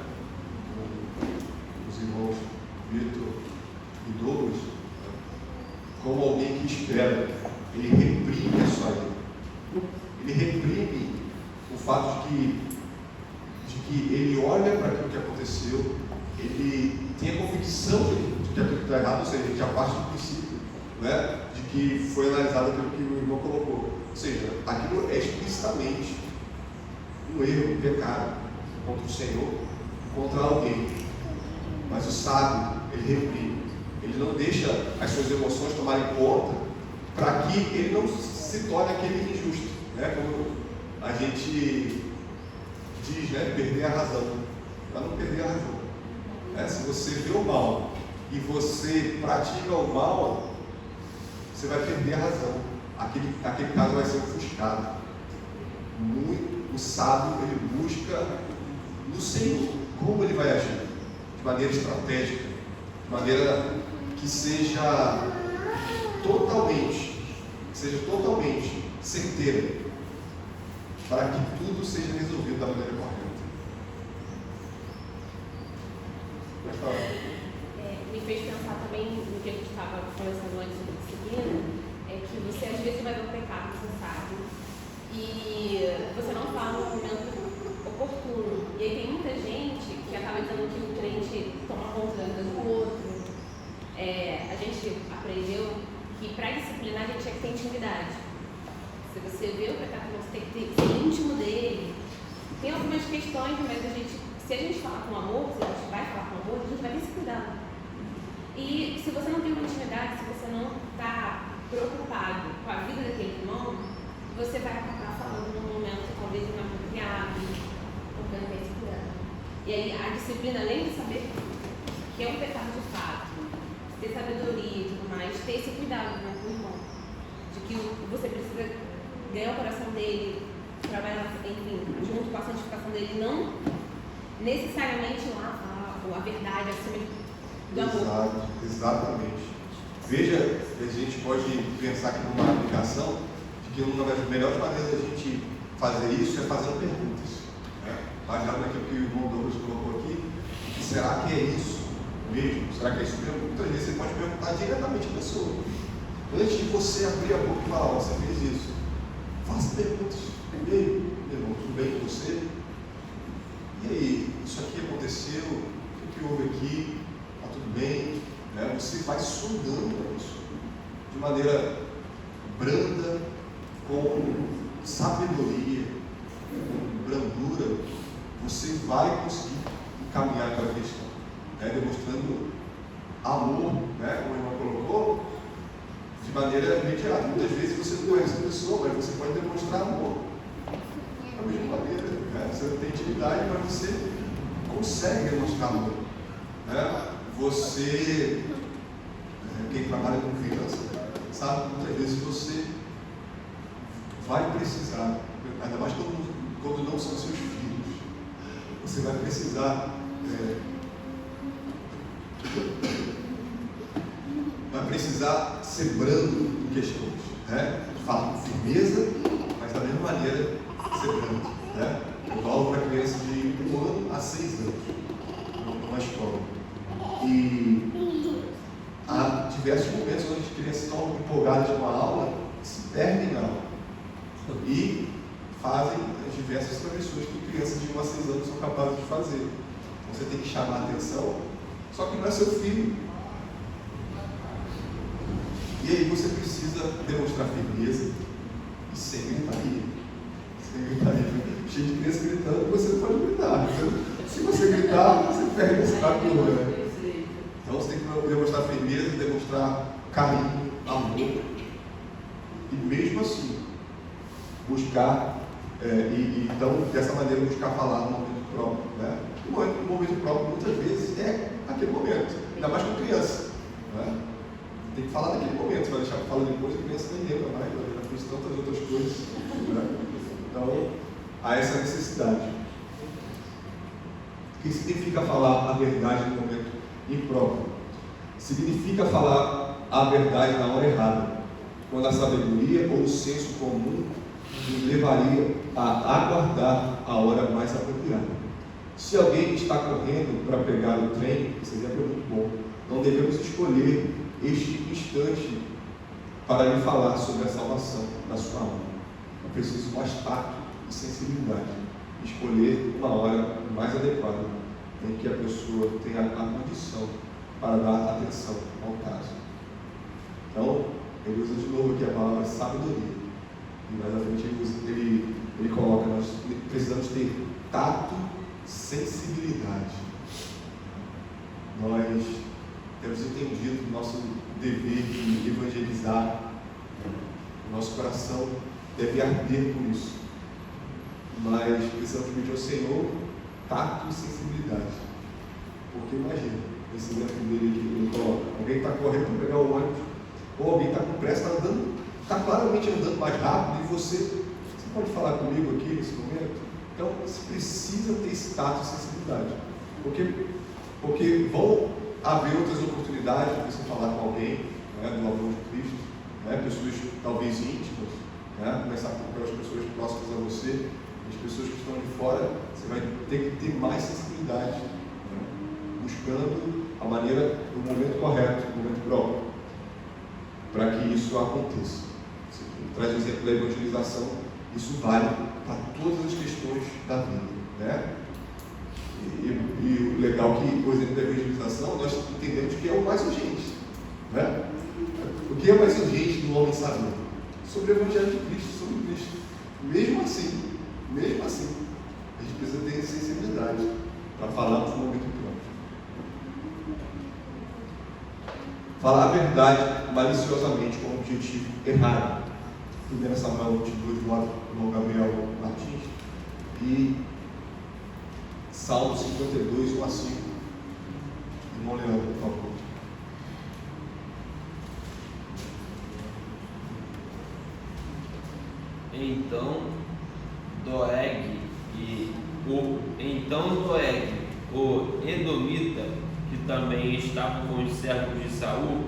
Os irmãos Vitor e Douglas, né? Como alguém que espera, ele reprime a sua ira. Ele reprime o fato de que ele olha para aquilo que aconteceu, ele tem a convicção de que aquilo está errado, ou seja, ele já parte do princípio, né? De que foi analisado aquilo que o irmão colocou. Ou seja, aquilo é explicitamente um erro, um pecado contra o Senhor, contra alguém. Mas o sábio, ele reprime. Ele não deixa as suas emoções tomarem conta para que ele não se torne aquele injusto, né? Como a gente diz, né? Perder a razão. Para não perder a razão. Se você vê o mal e você pratica o mal, você vai perder a razão. Aquele caso vai ser ofuscado. O sábio, ele busca no Senhor como ele vai agir, de maneira estratégica, de maneira que seja totalmente certeira, para que tudo seja resolvido da maneira correta. Pode falar. Me fez pensar também no que a gente estava conversando antes sobre disciplina, é que você às vezes vai ver um pecado, você sabe, e você não fala no momento oportuno. E aí tem muita gente que acaba dizendo que o crente toma conta da vida do outro. A gente aprendeu que para disciplinar a gente tinha que ter intimidade. Se você vê o pecado, você tem que ser íntimo dele. Tem algumas questões, mas se a gente falar com amor, se a gente vai falar com amor, a gente vai ter esse cuidado. E se você não tem uma intimidade, se você não está preocupado com a vida daquele irmão, você vai acabar falando num momento talvez inapropriado, porque não tem segurança. E aí a disciplina, além de saber que é um pecado de fato, ter sabedoria e tudo mais, ter esse cuidado, né, com o irmão, de que você precisa ganhar o coração dele, trabalhar, enfim, junto com a santificação dele, não necessariamente lá a verdade acima do amor. Exatamente. Veja, a gente pode pensar aqui numa aplicação de que uma das melhores maneiras da gente fazer isso é fazendo perguntas. Baseado naquilo que o irmão Douglas colocou aqui, será que é isso mesmo? Será que é isso mesmo? Muitas vezes você pode perguntar diretamente à pessoa. Antes de você abrir a boca e falar, você fez isso. Faça perguntas. E aí, meu irmão, tudo bem com você? E aí, isso aqui aconteceu? O que houve aqui? Está tudo bem? Você vai sondando isso de maneira branda, com sabedoria, com brandura. Você vai conseguir encaminhar aquela questão, demonstrando amor, como o irmão colocou, de maneira imediata. Muitas vezes você não conhece a pessoa, mas você pode demonstrar amor da mesma maneira. Você não tem intimidade, mas você consegue demonstrar amor. Você, quem trabalha com criança, sabe que muitas vezes você vai precisar, ainda mais quando não são seus filhos, você vai precisar ser brando em questões, falar com firmeza, mas da mesma maneira ser brando. Eu falo para criança de 1 ano a 6 anos, numa escola. E há diversos momentos onde as crianças estão empolgadas com a aula, se perdem na aula e fazem as diversas travessuras que crianças de 1 a 6 anos são capazes de fazer. Então você tem que chamar a atenção, só que não é seu filho. E aí você precisa demonstrar firmeza e sem gritaria. Sem gritaria. Cheio de criança gritando, você não pode gritar. Se você gritar, você perde esse turma. Então você tem que demonstrar firmeza, demonstrar carinho, amor. E mesmo assim, buscar, então dessa maneira buscar falar no momento próprio. O momento próprio muitas vezes é aquele momento, ainda mais com criança. Tem que falar naquele momento, vai deixar para falar depois, a criança nem lembra mais, vai lembrar de tantas outras coisas. Então, há essa necessidade. O que significa falar a verdade no momento impróprio? Significa falar a verdade na hora errada, quando a sabedoria ou o senso comum nos levaria a aguardar a hora mais apropriada. Se alguém está correndo para pegar o trem, esse exemplo é muito bom, não devemos escolher este instante para lhe falar sobre a salvação da sua alma. É preciso mais tato e sensibilidade, escolher uma hora mais adequada em que a pessoa tenha a condição para dar atenção ao caso. Então, ele usa de novo aqui a palavra sabedoria. E mais à frente ele coloca, nós precisamos ter tato, sensibilidade. Nós temos entendido o nosso dever de evangelizar, o nosso coração deve arder por isso, mas precisamos pedir ao Senhor tato e sensibilidade, porque imagina, esse exemplo dele aqui, ele coloca, alguém está correndo para pegar o ônibus, ou alguém está com pressa, está claramente andando mais rápido, e você pode falar comigo aqui nesse momento? Então, você precisa ter esse tato e sensibilidade, porque vão haver outras oportunidades de você falar com alguém, do amor de Cristo, pessoas talvez íntimas, começar pelas pessoas próximas a você, as pessoas que estão de fora, você vai ter que ter mais sensibilidade, buscando a maneira, o momento correto, o momento próprio, para que isso aconteça. Você traz o exemplo da evangelização, isso vale para todas as questões da vida, E o legal é que, por exemplo, da evangelização, nós entendemos que é o mais urgente. O que é mais urgente do homem saber? Sobre o Evangelho de Cristo, sobre Cristo. Mesmo assim, a gente precisa ter sensibilidade para falar no momento próprio. Falar a verdade maliciosamente com um objetivo errado. 1 Samuel 22, do irmão Gabriel Martins, e Salmo 52, 1 a 5. Irmão Leandro, por favor. Então Doeg, o Edomita, que também estava com os servos de Saul,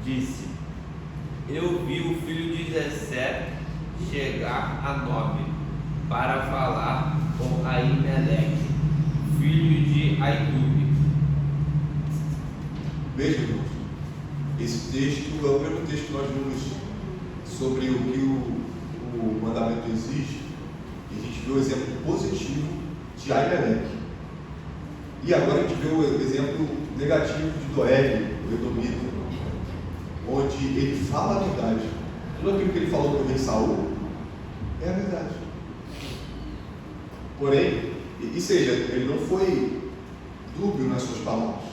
disse: Eu vi o filho de Jessé chegar a Nob para falar com Aimeleque, filho de Aitube. Veja, irmãos, esse texto é o mesmo texto que nós vimos sobre o que o mandamento exige, e a gente vê o exemplo positivo de Aimeleque. E agora a gente vê o exemplo negativo de Doeg, o Edomita, onde ele fala a verdade. Tudo aquilo que ele falou para o rei Saul é a verdade. Porém, e seja, ele não foi dúbio nas suas palavras,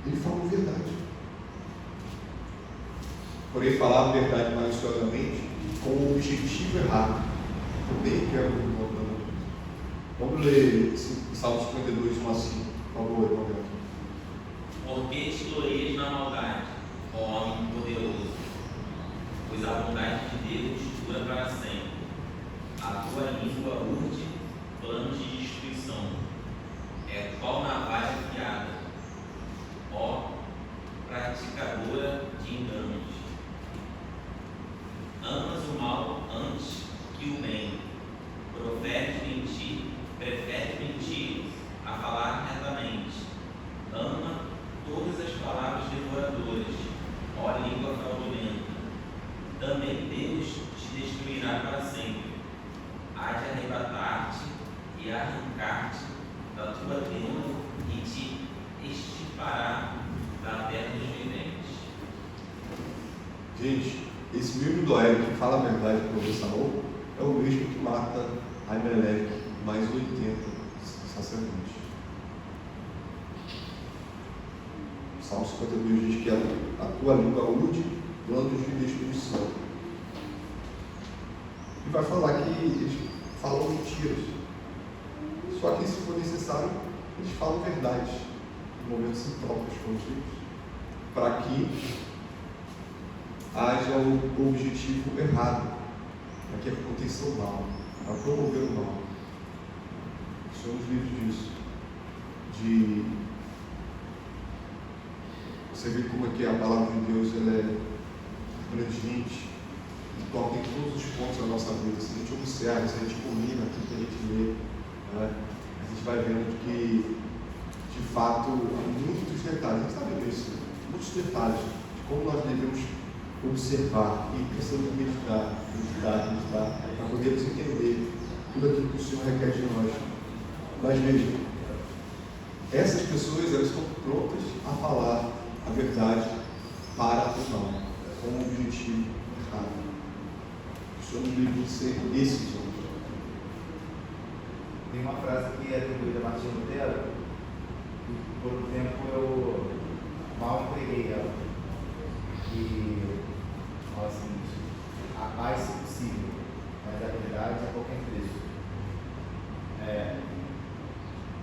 ele falou verdade. Porém, falava a verdade maliciosamente com o objetivo errado. Também quero voltar. Vamos ler Salmo 52, 1 a 5, por favor, irmão. Porque exploreias na maldade, ó homem poderoso, pois a bondade de Deus dura para sempre. A tua língua urde planos de destruição, é qual navalha afiada, ó praticadora de enganos. Amas o mal antes que o bem, preferes mentir a falar retamente. Ama todas as palavras devoradoras, ó língua fraudulenta. Também Deus te destruirá para sempre. Há de arrebatar-te e arrancar-te da tua tenda e te extirpará da terra dos viventes. Gente, esse mesmo Doeg que fala a verdade para o Saul é o mesmo que mata Aimeleque mais 80 sacerdotes. O Salmo 52 diz que a tua língua urde planos de destruição. E vai falar que eles falam mentiras. Só que, se for necessário, eles falam verdade em momentos impróprios contigo, para que haja o objetivo errado, para que aconteça o mal, para promover o mal. Somos livres disso. Você vê como é que a palavra de Deus ela é abrangente e toca em todos os pontos da nossa vida. Se a gente observa, se a gente combina aquilo que a gente lê, né, a gente vai vendo que, de fato, há muitos detalhes. A gente está vendo isso, muitos detalhes de como nós devemos observar e precisamos meditar, para podermos entender tudo aquilo que o Senhor requer de nós. Mas vejam, essas pessoas elas estão prontas a falar a verdade para o mal, com um objetivo errado. Somos livres de ser esses homens. Tem uma frase que é atribuída a Martinho Lutero, que por um tempo eu mal empreguei ela, que fala o seguinte: a paz se possível, mas a verdade a qualquer preço.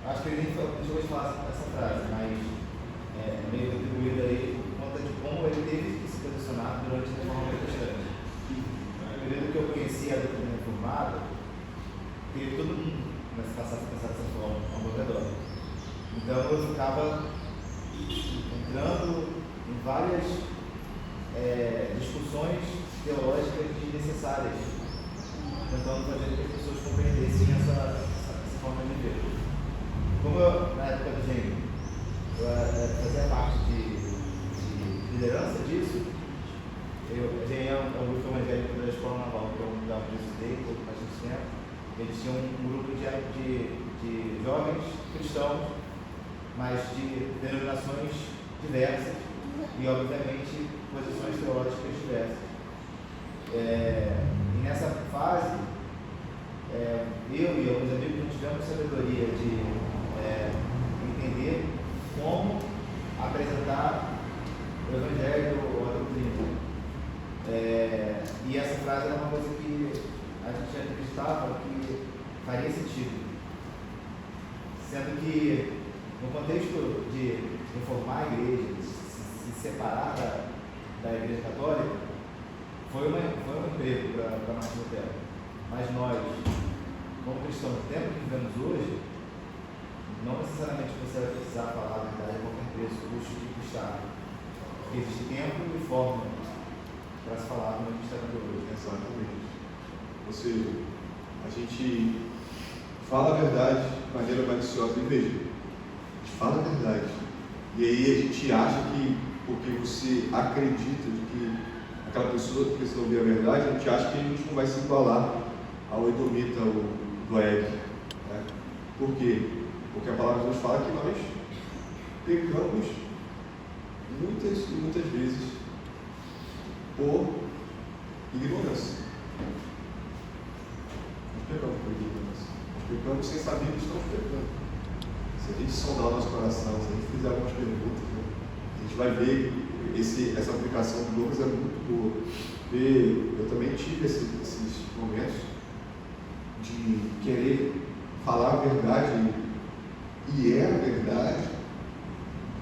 Acho que ele nem chegou a falar essa frase, mas é meio atribuída aí por conta de como ele teve que se posicionar durante a reforma protestante. No período que eu conhecia a doutrina reformada, teve todo mundo começar a pensar dessa forma ao meu redor. Então eu ficava entrando em várias discussões teológicas desnecessárias, tentando fazer com que as pessoas compreendessem essa forma de ver. Como eu, na época do Gênio, eu fazia parte de liderança disso, o Gênio é um grupo evangélico da Escola Naval, que eu estudei por bastante tempo. Eles tinham um grupo de jovens cristãos, mas de denominações diversas e, obviamente, posições teológicas diversas. E nessa fase, eu e alguns amigos não tivemos sabedoria de entender como apresentar o Evangelho ou a doutrina. E essa frase era uma coisa que a gente acreditava que faria sentido. Sendo que, no contexto de reformar a igreja, de se separar da igreja católica, foi um emprego para Martinho Lutero. Mas nós, como cristãos do tempo que vivemos hoje, não necessariamente você vai precisar falar a verdade a qualquer preço, custe o que custar. Porque existe tempo e forma para se falar como a gente está vendo hoje. Exatamente. Ou seja, a gente fala a verdade de maneira maliciosa. E veja, a gente fala a verdade. E aí a gente acha que, porque você acredita de que aquela pessoa precisa ouvir a verdade, a gente acha que a gente não vai se igualar ao edomita, ao Doeg. Né? Por quê? Porque a palavra de Deus fala que nós pecamos muitas e muitas vezes por ignorância. Nós pecamos por ignorância. Nós pecamos sem saber que estamos pecando. Se a gente sondar o nosso coração, se a gente fizer algumas perguntas, né, a gente vai ver que essa aplicação do Lucas é muito boa. Porque eu também tive esses momentos de querer falar a verdade, e é a verdade,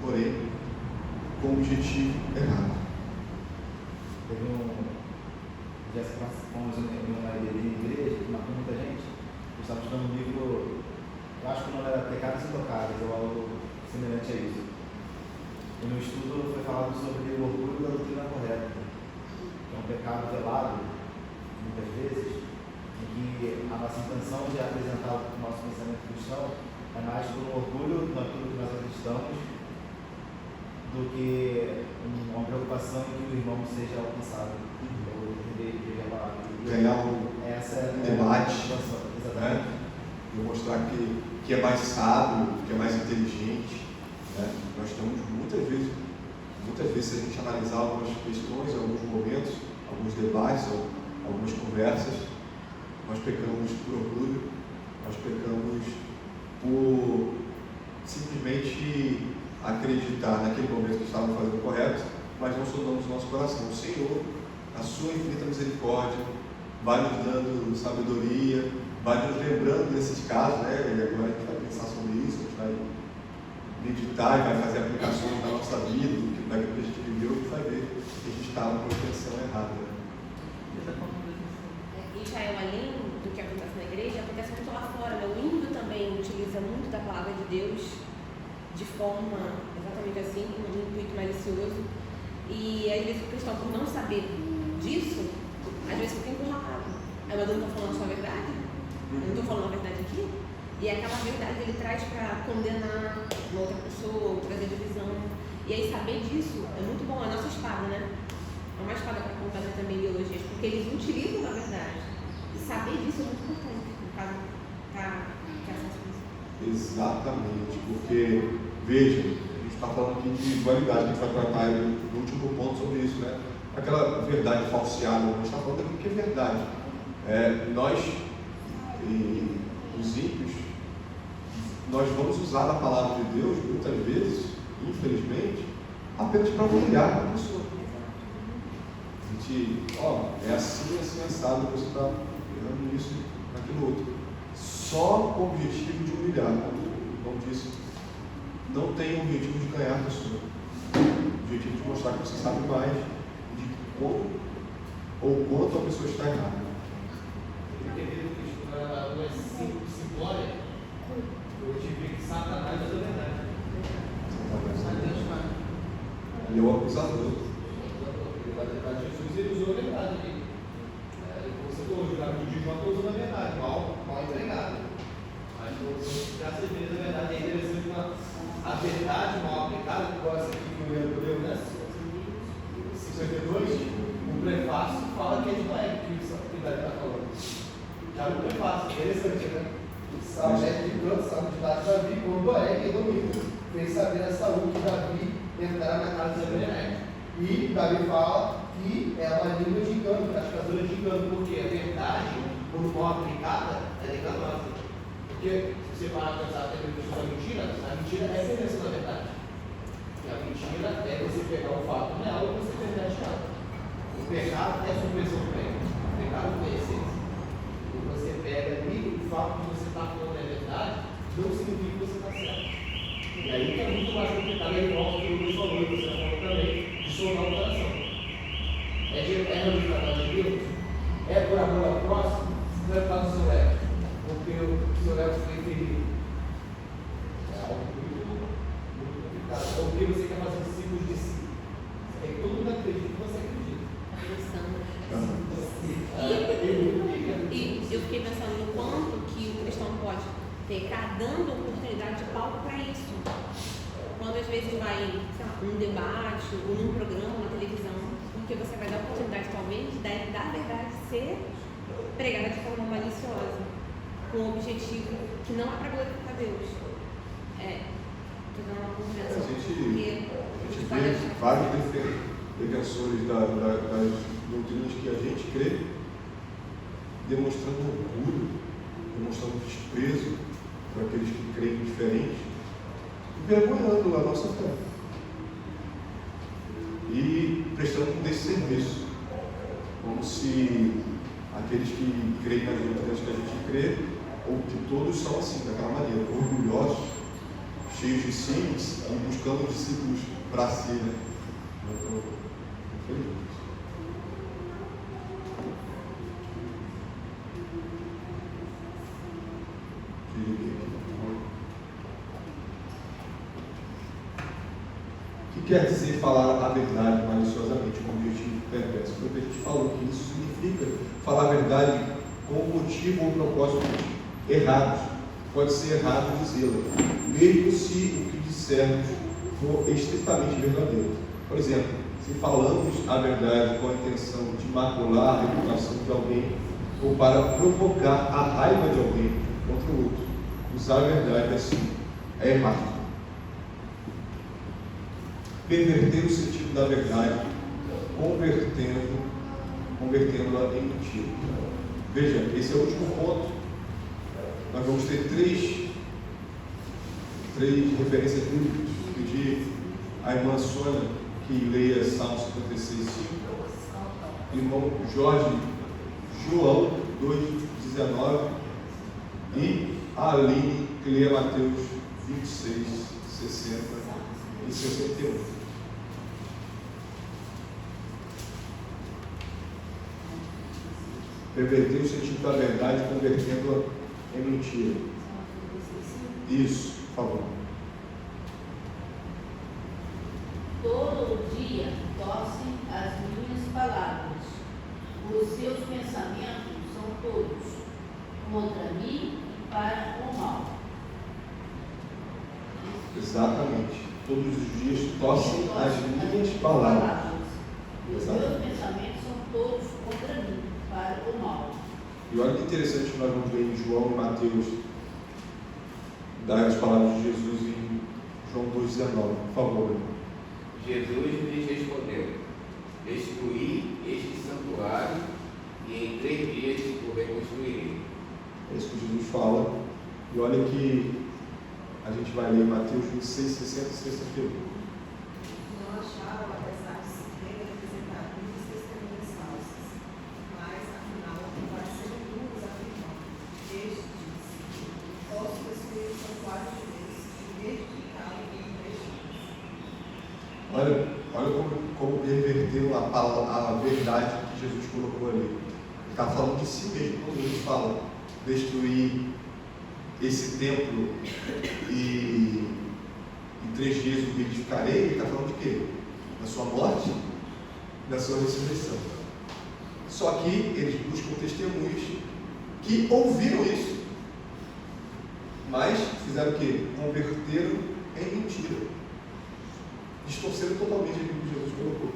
porém, com o objetivo errado. Teve já fomos em uma igreja que marcou muita gente. Eu estava estudando um livro, eu acho que o nome era Pecados Intocáveis, ou algo semelhante a isso. E no estudo foi falado sobre o orgulho da doutrina correta, que é um pecado velado, muitas vezes, em que a nossa intenção de apresentar o nosso pensamento cristão é mais por um orgulho naquilo que nós acreditamos do que uma preocupação em que o irmão seja alcançado. Ganhar um debate, né? E mostrar que é mais sábio, que é mais inteligente. Né? Nós estamos muitas vezes, se a gente analisar algumas questões, alguns momentos, alguns debates, algumas conversas, nós pecamos por orgulho, nós pecamos por simplesmente acreditar naquele momento que estávamos fazendo correto, mas não sondamos o nosso coração. O Senhor, a sua infinita misericórdia, vai nos dando sabedoria, vai nos lembrando desses casos, né? E agora a gente vai pensar sobre isso, a gente vai meditar e vai fazer aplicações na nossa vida, daquilo que a gente viveu, e vai ver que a gente estava com a intenção errada. Né? Israel, além do que acontece na igreja, acontece muito lá fora. Né? O índio também utiliza muito da palavra de Deus de forma exatamente assim, com um intuito malicioso. E às vezes o cristão, por não saber disso, às vezes fica encurralado. Mas eu não estou falando só a verdade? Eu não estou falando a verdade aqui? E aquela verdade ele traz para condenar uma outra pessoa, trazer divisão. E aí saber disso é muito bom, é a nossa espada, né? É uma espada para combater também ideologias, porque eles utilizam a verdade. E saber disso é muito importante, no caso, para essas pessoas. Exatamente, porque, veja, a gente está falando aqui de dualidade, a gente vai tratar no último ponto sobre isso, né? Aquela verdade falseada, a gente está falando aqui que é verdade. Nós, os ímpios, nós vamos usar a palavra de Deus, muitas vezes, infelizmente, apenas para humilhar a pessoa. A gente, é assim, assado, você está errando isso, naquilo outro. Só com o objetivo de humilhar. Como disse, não tem o objetivo de ganhar a pessoa. O objetivo de mostrar que você sabe mais de como ou quanto a pessoa está errada. Não é simplória. Eu tive que Satanás é a verdade. Ele é o acusador. Jesus ele usou a verdade aqui. Você falou, o julgamento de João usou a verdade, mal empregado. Mas graças a Deus a verdade é interessante, a verdade mal aplicada, que gosta aqui que o Leandro leu, né? 52, o prefácio fala que é de Noé que o Davi está falando. Já no prefácio, interessante, né? Salmo de canto, salmo de Davi, quando Doeg, Edomita, fez saber a Saúl que Davi entrara na casa de Abimelec. E Davi fala que é uma língua de engano, praticadora de engano, porque a verdade, quando mal aplicada, é enganosa. Porque se você parar para pensar até a mentira é a essência da verdade. E a mentira é você pegar o fato real e você perder a O pecado é a supressão do pecado. O pecado não é a essência. Quando você pega ali, o fato de você estar falando a verdade, não significa que você está certo. E aí que é muito mais complicado, aí volta que o Luiz falou, e você falou também, de sondar o coração. É realmente a vontade de Deus? É por amor ao próximo? Não é por causa do seu ego, porque o seu ego foi ferido. É algo muito complicado. Ou porque você quer fazer discípulos de si. Você quer que todo mundo acredite que você acredita. E eu fiquei pensando no quanto que o cristão pode pecar dando oportunidade de palco para isso. Quando às vezes vai em um debate, ou num programa, na televisão, porque você vai dar oportunidade talvez da verdade ser pregada de forma maliciosa, com um objetivo que não é para glorificar Deus. Estou dando uma compreensão. A gente vê vários defensores das doutrinas que a gente crê, demonstrando orgulho, demonstrando desprezo para aqueles que creem diferente, envergonhando a nossa fé e prestando um desserviço, como se aqueles que creem nas doutrinas que a gente crê, ou que todos são assim, daquela maneira, orgulhosos, cheios de si e buscando discípulos para si, né? Infelizmente. O que quer dizer falar a verdade maliciosamente com objetivo perverso? Foi o que a gente falou, que isso significa falar a verdade com motivo ou propósito errados. Pode ser errado dizê-la, mesmo se o que dissermos for estritamente verdadeiro. Por exemplo, se falamos a verdade com a intenção de macular a reputação de alguém ou para provocar a raiva de alguém contra o outro, usar a verdade assim é errado. Perverter o sentido da verdade, convertendo-a em mentira. Veja, esse é o último ponto. Nós vamos ter três referências bíblicas. Pedir à irmã Sônia que leia Salmo 56, 5. Irmão Jorge, João 2,19. E a Aline que leia Mateus 26, 60 e 61. Perverter o sentido da verdade, convertendo-a em mentira. Isso, por favor. Todo dia torcem as minhas palavras. Os seus pensamentos são todos contra mim e para o mal. Exatamente. Todos os dias torcem as minhas palavras. Os meus pensamentos são todos contra mim, para o mal. E olha que interessante que nós vamos ver em João e Mateus, das palavras de Jesus em João 2,19. Por favor. Jesus lhes respondeu: destruí este santuário e em 3 dias o reconstruirei. É isso que Jesus fala. E olha que a gente vai ler Mateus 26, 60 e 61. Não acharam, apesar de se terem apresentado muitas testemunhas falsas, mas afinal apareceram 2 afirmando. Este disse: posso destruir o santuário de Deus e reedificá-lo em 3 dias. Olha como perverteu a verdade que Jesus colocou ali. Ele está falando de si mesmo. Quando ele fala destruir esse templo e em 3 dias o edificarei, ele está falando de quê? Da sua morte, da sua ressurreição. Só que eles buscam testemunhas que ouviram isso, mas fizeram o quê? Converteram em mentira. Distorceram totalmente aquilo que Jesus colocou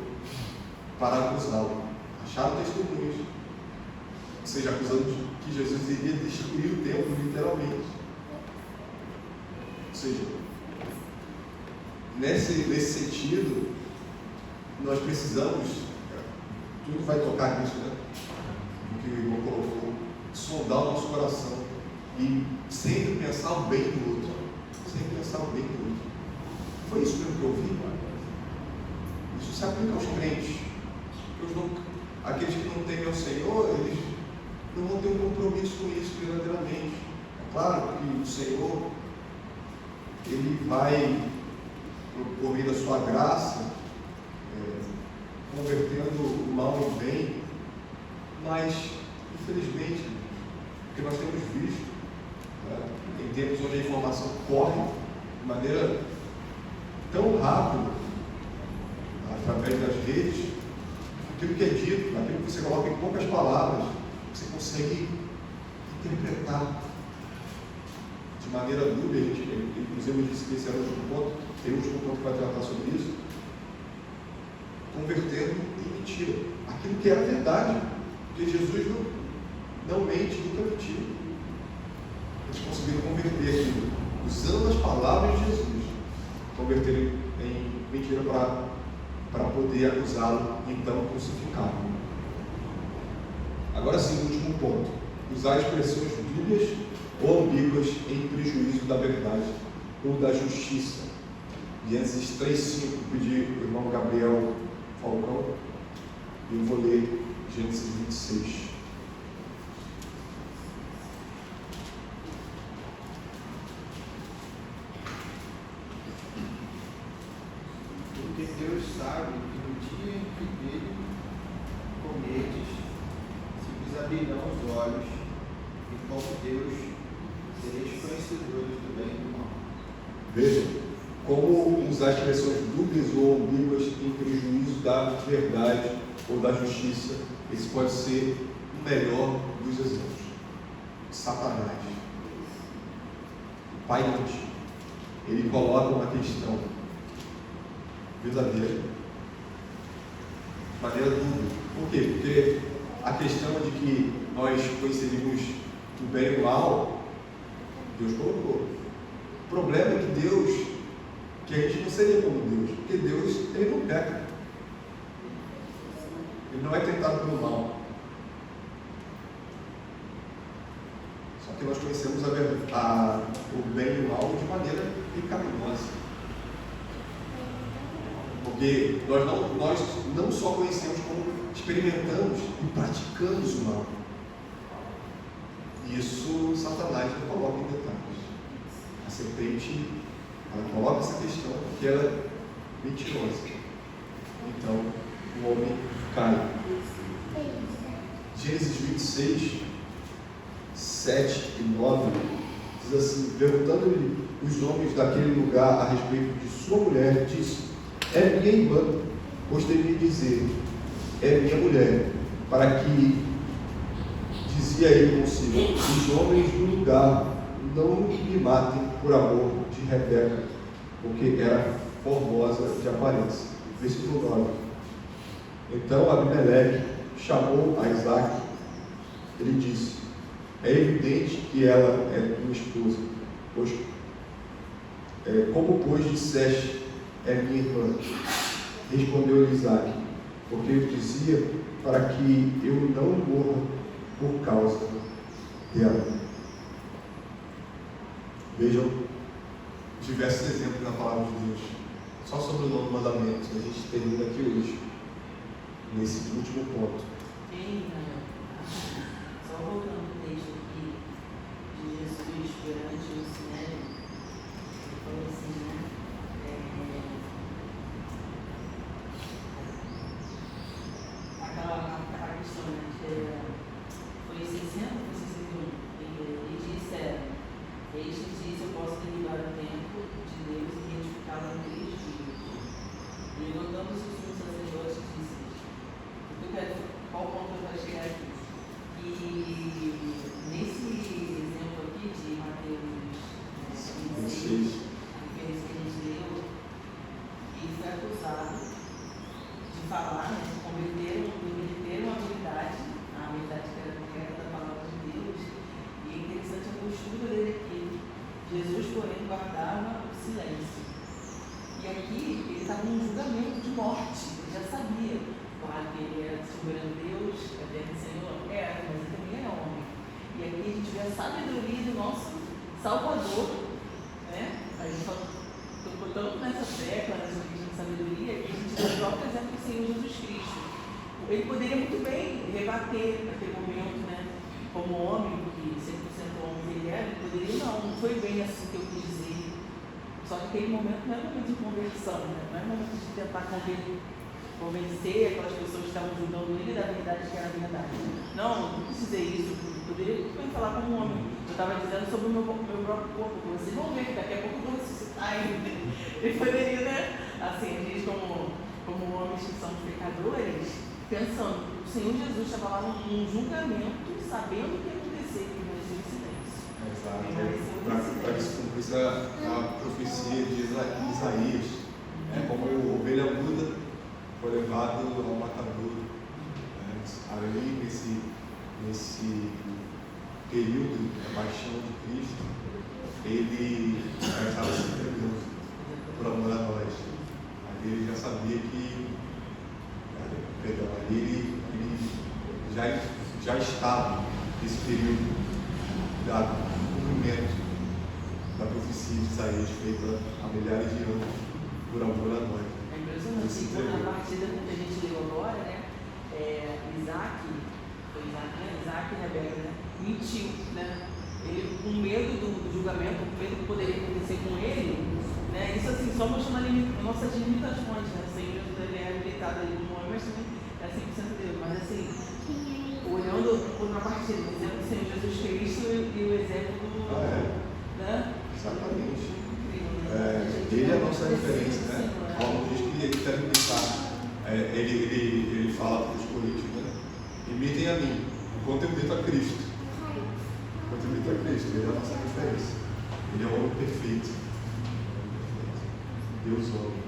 para acusá-lo. Acharam testemunhas, ou seja, acusando que Jesus iria destruir o templo literalmente. Ou seja, nesse sentido, nós precisamos, tudo vai tocar nisso, né? O que o irmão colocou, sondar o nosso coração e sempre pensar o bem do outro. Sempre pensar o bem do outro. Foi isso mesmo que eu ouvi? Isso se aplica aos crentes. aqueles que não temem ao Senhor, eles não vão ter um compromisso com isso verdadeiramente. É claro que o Senhor, Ele vai, por meio da sua graça, convertendo o mal em bem, mas, infelizmente, o que nós temos visto, em tempos onde a informação corre de maneira tão rápida, através das redes, aquilo que é dito, aquilo que você coloca em poucas palavras, você consegue interpretar de maneira dúbia. A gente, inclusive, disse que esse era o último ponto, tem o último ponto que vai tratar sobre isso, convertendo em mentira aquilo que era verdade, porque Jesus não mente, nunca mentiu. Eles conseguiram converter aquilo, usando as palavras de Jesus, converter em mentira para poder acusá-lo, então crucificá-lo. Agora sim, o último ponto: usar expressões dúbias ou ambíguas em prejuízo da verdade ou da justiça. Gênesis 3:5, pedir o irmão Gabriel Falcão, e eu vou ler Gênesis 26. Porque Deus sabe que no dia em que dele comedes, se vos abrirão os olhos, e como Deus sereis conhecedores do bem e do mal. Vejam como usar expressões dúbias ou ambíguas em prejuízo da verdade ou da justiça. Esse pode ser o melhor dos exemplos. Satanás, o pai antigo, ele coloca uma questão verdadeira, de maneira dúbia. Por quê? Porque a questão de que nós conheceríamos o bem e o mal, Deus colocou. O problema é que Deus, que a gente não seria como Deus, porque Deus, ele não peca, ele não é tentado pelo mal. Só que nós conhecemos o bem e o mal de maneira pecaminosa. Porque nós não só conhecemos, como experimentamos e praticamos o mal. Isso Satanás não coloca em detalhes. A serpente, ela coloca essa questão porque ela é mentirosa. Então, o homem cai. Gênesis 26, 7 e 9 diz assim: perguntando-lhe os homens daquele lugar a respeito de sua mulher, disse: é minha irmã, pois devia dizer, é minha mulher, para que, dizia ele consigo, os homens do lugar não me matem por amor de Rebeca, porque era formosa de aparência. Versículo 9. Então Abimeleque chamou a Isaque, ele disse: é evidente que ela é tua esposa, pois como pois disseste, é minha irmã. Respondeu-lhe Isaque: porque eu dizia para que eu não morra por causa dela. Vejam diversos exemplos na palavra de Deus, só sobre o novo mandamento. A gente termina aqui hoje, nesse último ponto. Só voltando o texto aqui de Jesus perante o Sinédrio, ele falou assim, né? Aquela questão, né? Foi 60 ou 61? E disseram: este disse, eu posso derribar o templo de Deus e edificá-lo em 3 dias. E levantando-se o sumo sacerdote, disse: qual ponto eu quero chegar aqui? E nesse exemplo aqui de Mateus 26, que a gente leu, ele foi acusado de falar, né, de converter uma habilidade, a habilidade que era correta da palavra de Deus. E é interessante a postura dele aqui. Jesus, porém, guardava o silêncio. E aqui ele estava num julgamento de morte, ele já sabia. Claro que ele era soberano Deus, eterno Senhor, mas ele também era homem. E aqui a gente vê a sabedoria do nosso Salvador, né? A gente tocou tanto nessa tecla, nessa questão de sabedoria, que a gente vê o próprio exemplo do Senhor Jesus Cristo. Ele poderia muito bem rebater naquele momento, né? Como homem, que 100% homem que ele era, ele poderia, não foi bem assim que eu quis dizer. Só que aquele momento não é momento de conversão, né? Não é momento de tentar convencer aquelas pessoas que estavam julgando ele da verdade que era a verdade. Não quis dizer isso. Eu poderia muito bem falar como homem. Eu estava dizendo sobre o meu próprio corpo. Vocês vão ver que daqui a pouco eu vou ressuscitar ele. Ele poderia, né? Assim, a gente como homens que somos pecadores, pensando, o Senhor Jesus estava lá num julgamento, sabendo o que ia acontecer, que vai ser silêncio. Exato. Para que se cumprisse a profecia de Isaías, como ovelha muda foi levado ao matadouro. Ali nesse período da paixão de Cristo, ele estava se entregando por amor a nós. Ali ele já sabia que, ali ele já estava nesse período do cumprimento da profecia de Isaías feita há milhares de anos por amor a nós. É impressionante, na partida que a gente leu agora, né? Isaac e Rebeca, né? Mentiu, né? Ele, com medo do julgamento, com medo do que poderia acontecer com ele, né? Isso assim, só mostrando nossas limitações, né? O Senhor Jesus, ele é habilitado ali como homem, mas também é 100% Deus. Mas assim, olhando na partida, dizendo o Senhor Jesus Cristo e o exemplo do... né? Exatamente. Ele é a nossa referência, né? Paulo diz que ele quer imitar. Ele fala para os coríntios, né? Imitem a mim, enquanto eu imito a Cristo. Ele é a nossa referência. Ele é o homem perfeito. Deus homem.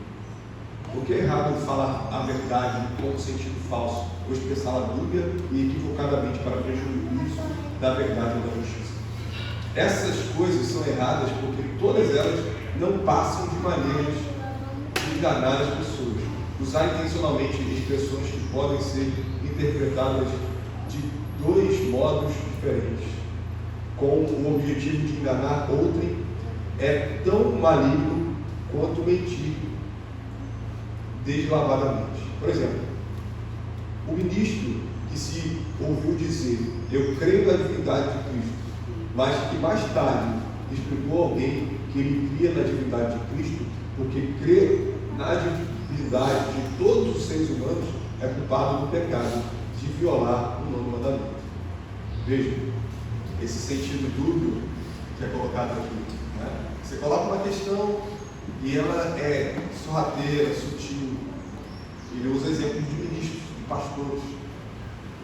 Porque é errado falar a verdade com sentido falso, ou expressá-la dúbia e equivocadamente para prejuízo da verdade ou da justiça. Essas coisas são erradas porque todas elas não passam de maneiras de enganar as pessoas. Usar intencionalmente expressões que podem ser interpretadas de dois modos diferentes, com o objetivo de enganar outrem, é tão maligno quanto mentir deslavadamente. Por exemplo, o ministro que se ouviu dizer, eu creio na divindade de Cristo, mas que mais tarde explicou a alguém que ele cria na divindade de Cristo, porque crer na divindade de todos os seres humanos é culpado do pecado de violar o nono mandamento. Veja, esse sentido dúbio que é colocado aqui, né? Você coloca uma questão e ela é sorrateira, sutil. Ele usa exemplos de ministros, de pastores,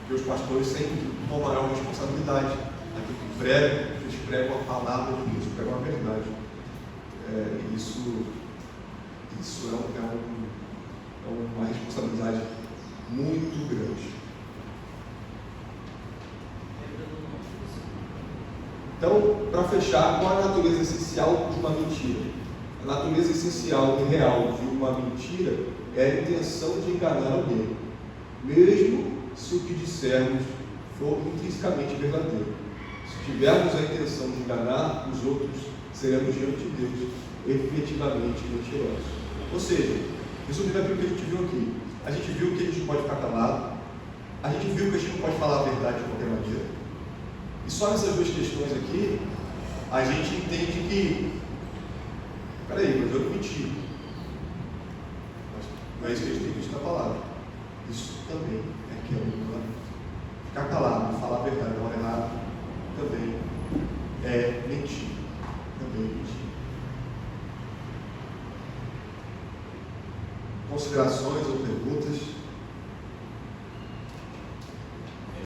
porque os pastores sempre tomarão a responsabilidade. Aquilo que pregam, eles pregam a palavra de Deus, pregam a verdade. Isso é uma responsabilidade muito grande. Então, para fechar, qual é a natureza essencial de uma mentira? A natureza essencial e real de uma mentira é a intenção de enganar alguém, mesmo se o que dissermos for intrinsecamente verdadeiro. Se tivermos a intenção de enganar os outros, seremos diante de Deus efetivamente mentirosos. Ou seja, resumindo aquilo que a gente viu aqui, a gente viu que a gente não pode ficar calado, a gente viu que a gente não pode falar a verdade de qualquer maneira, e só nessas duas questões aqui, a gente entende que, peraí, mas eu não menti. Não é isso que a gente tem visto na palavra. Isso também é que é um mandamento. Ficar calado, falar a verdade na hora errada, também é mentir. Também é mentir. Considerações ou perguntas?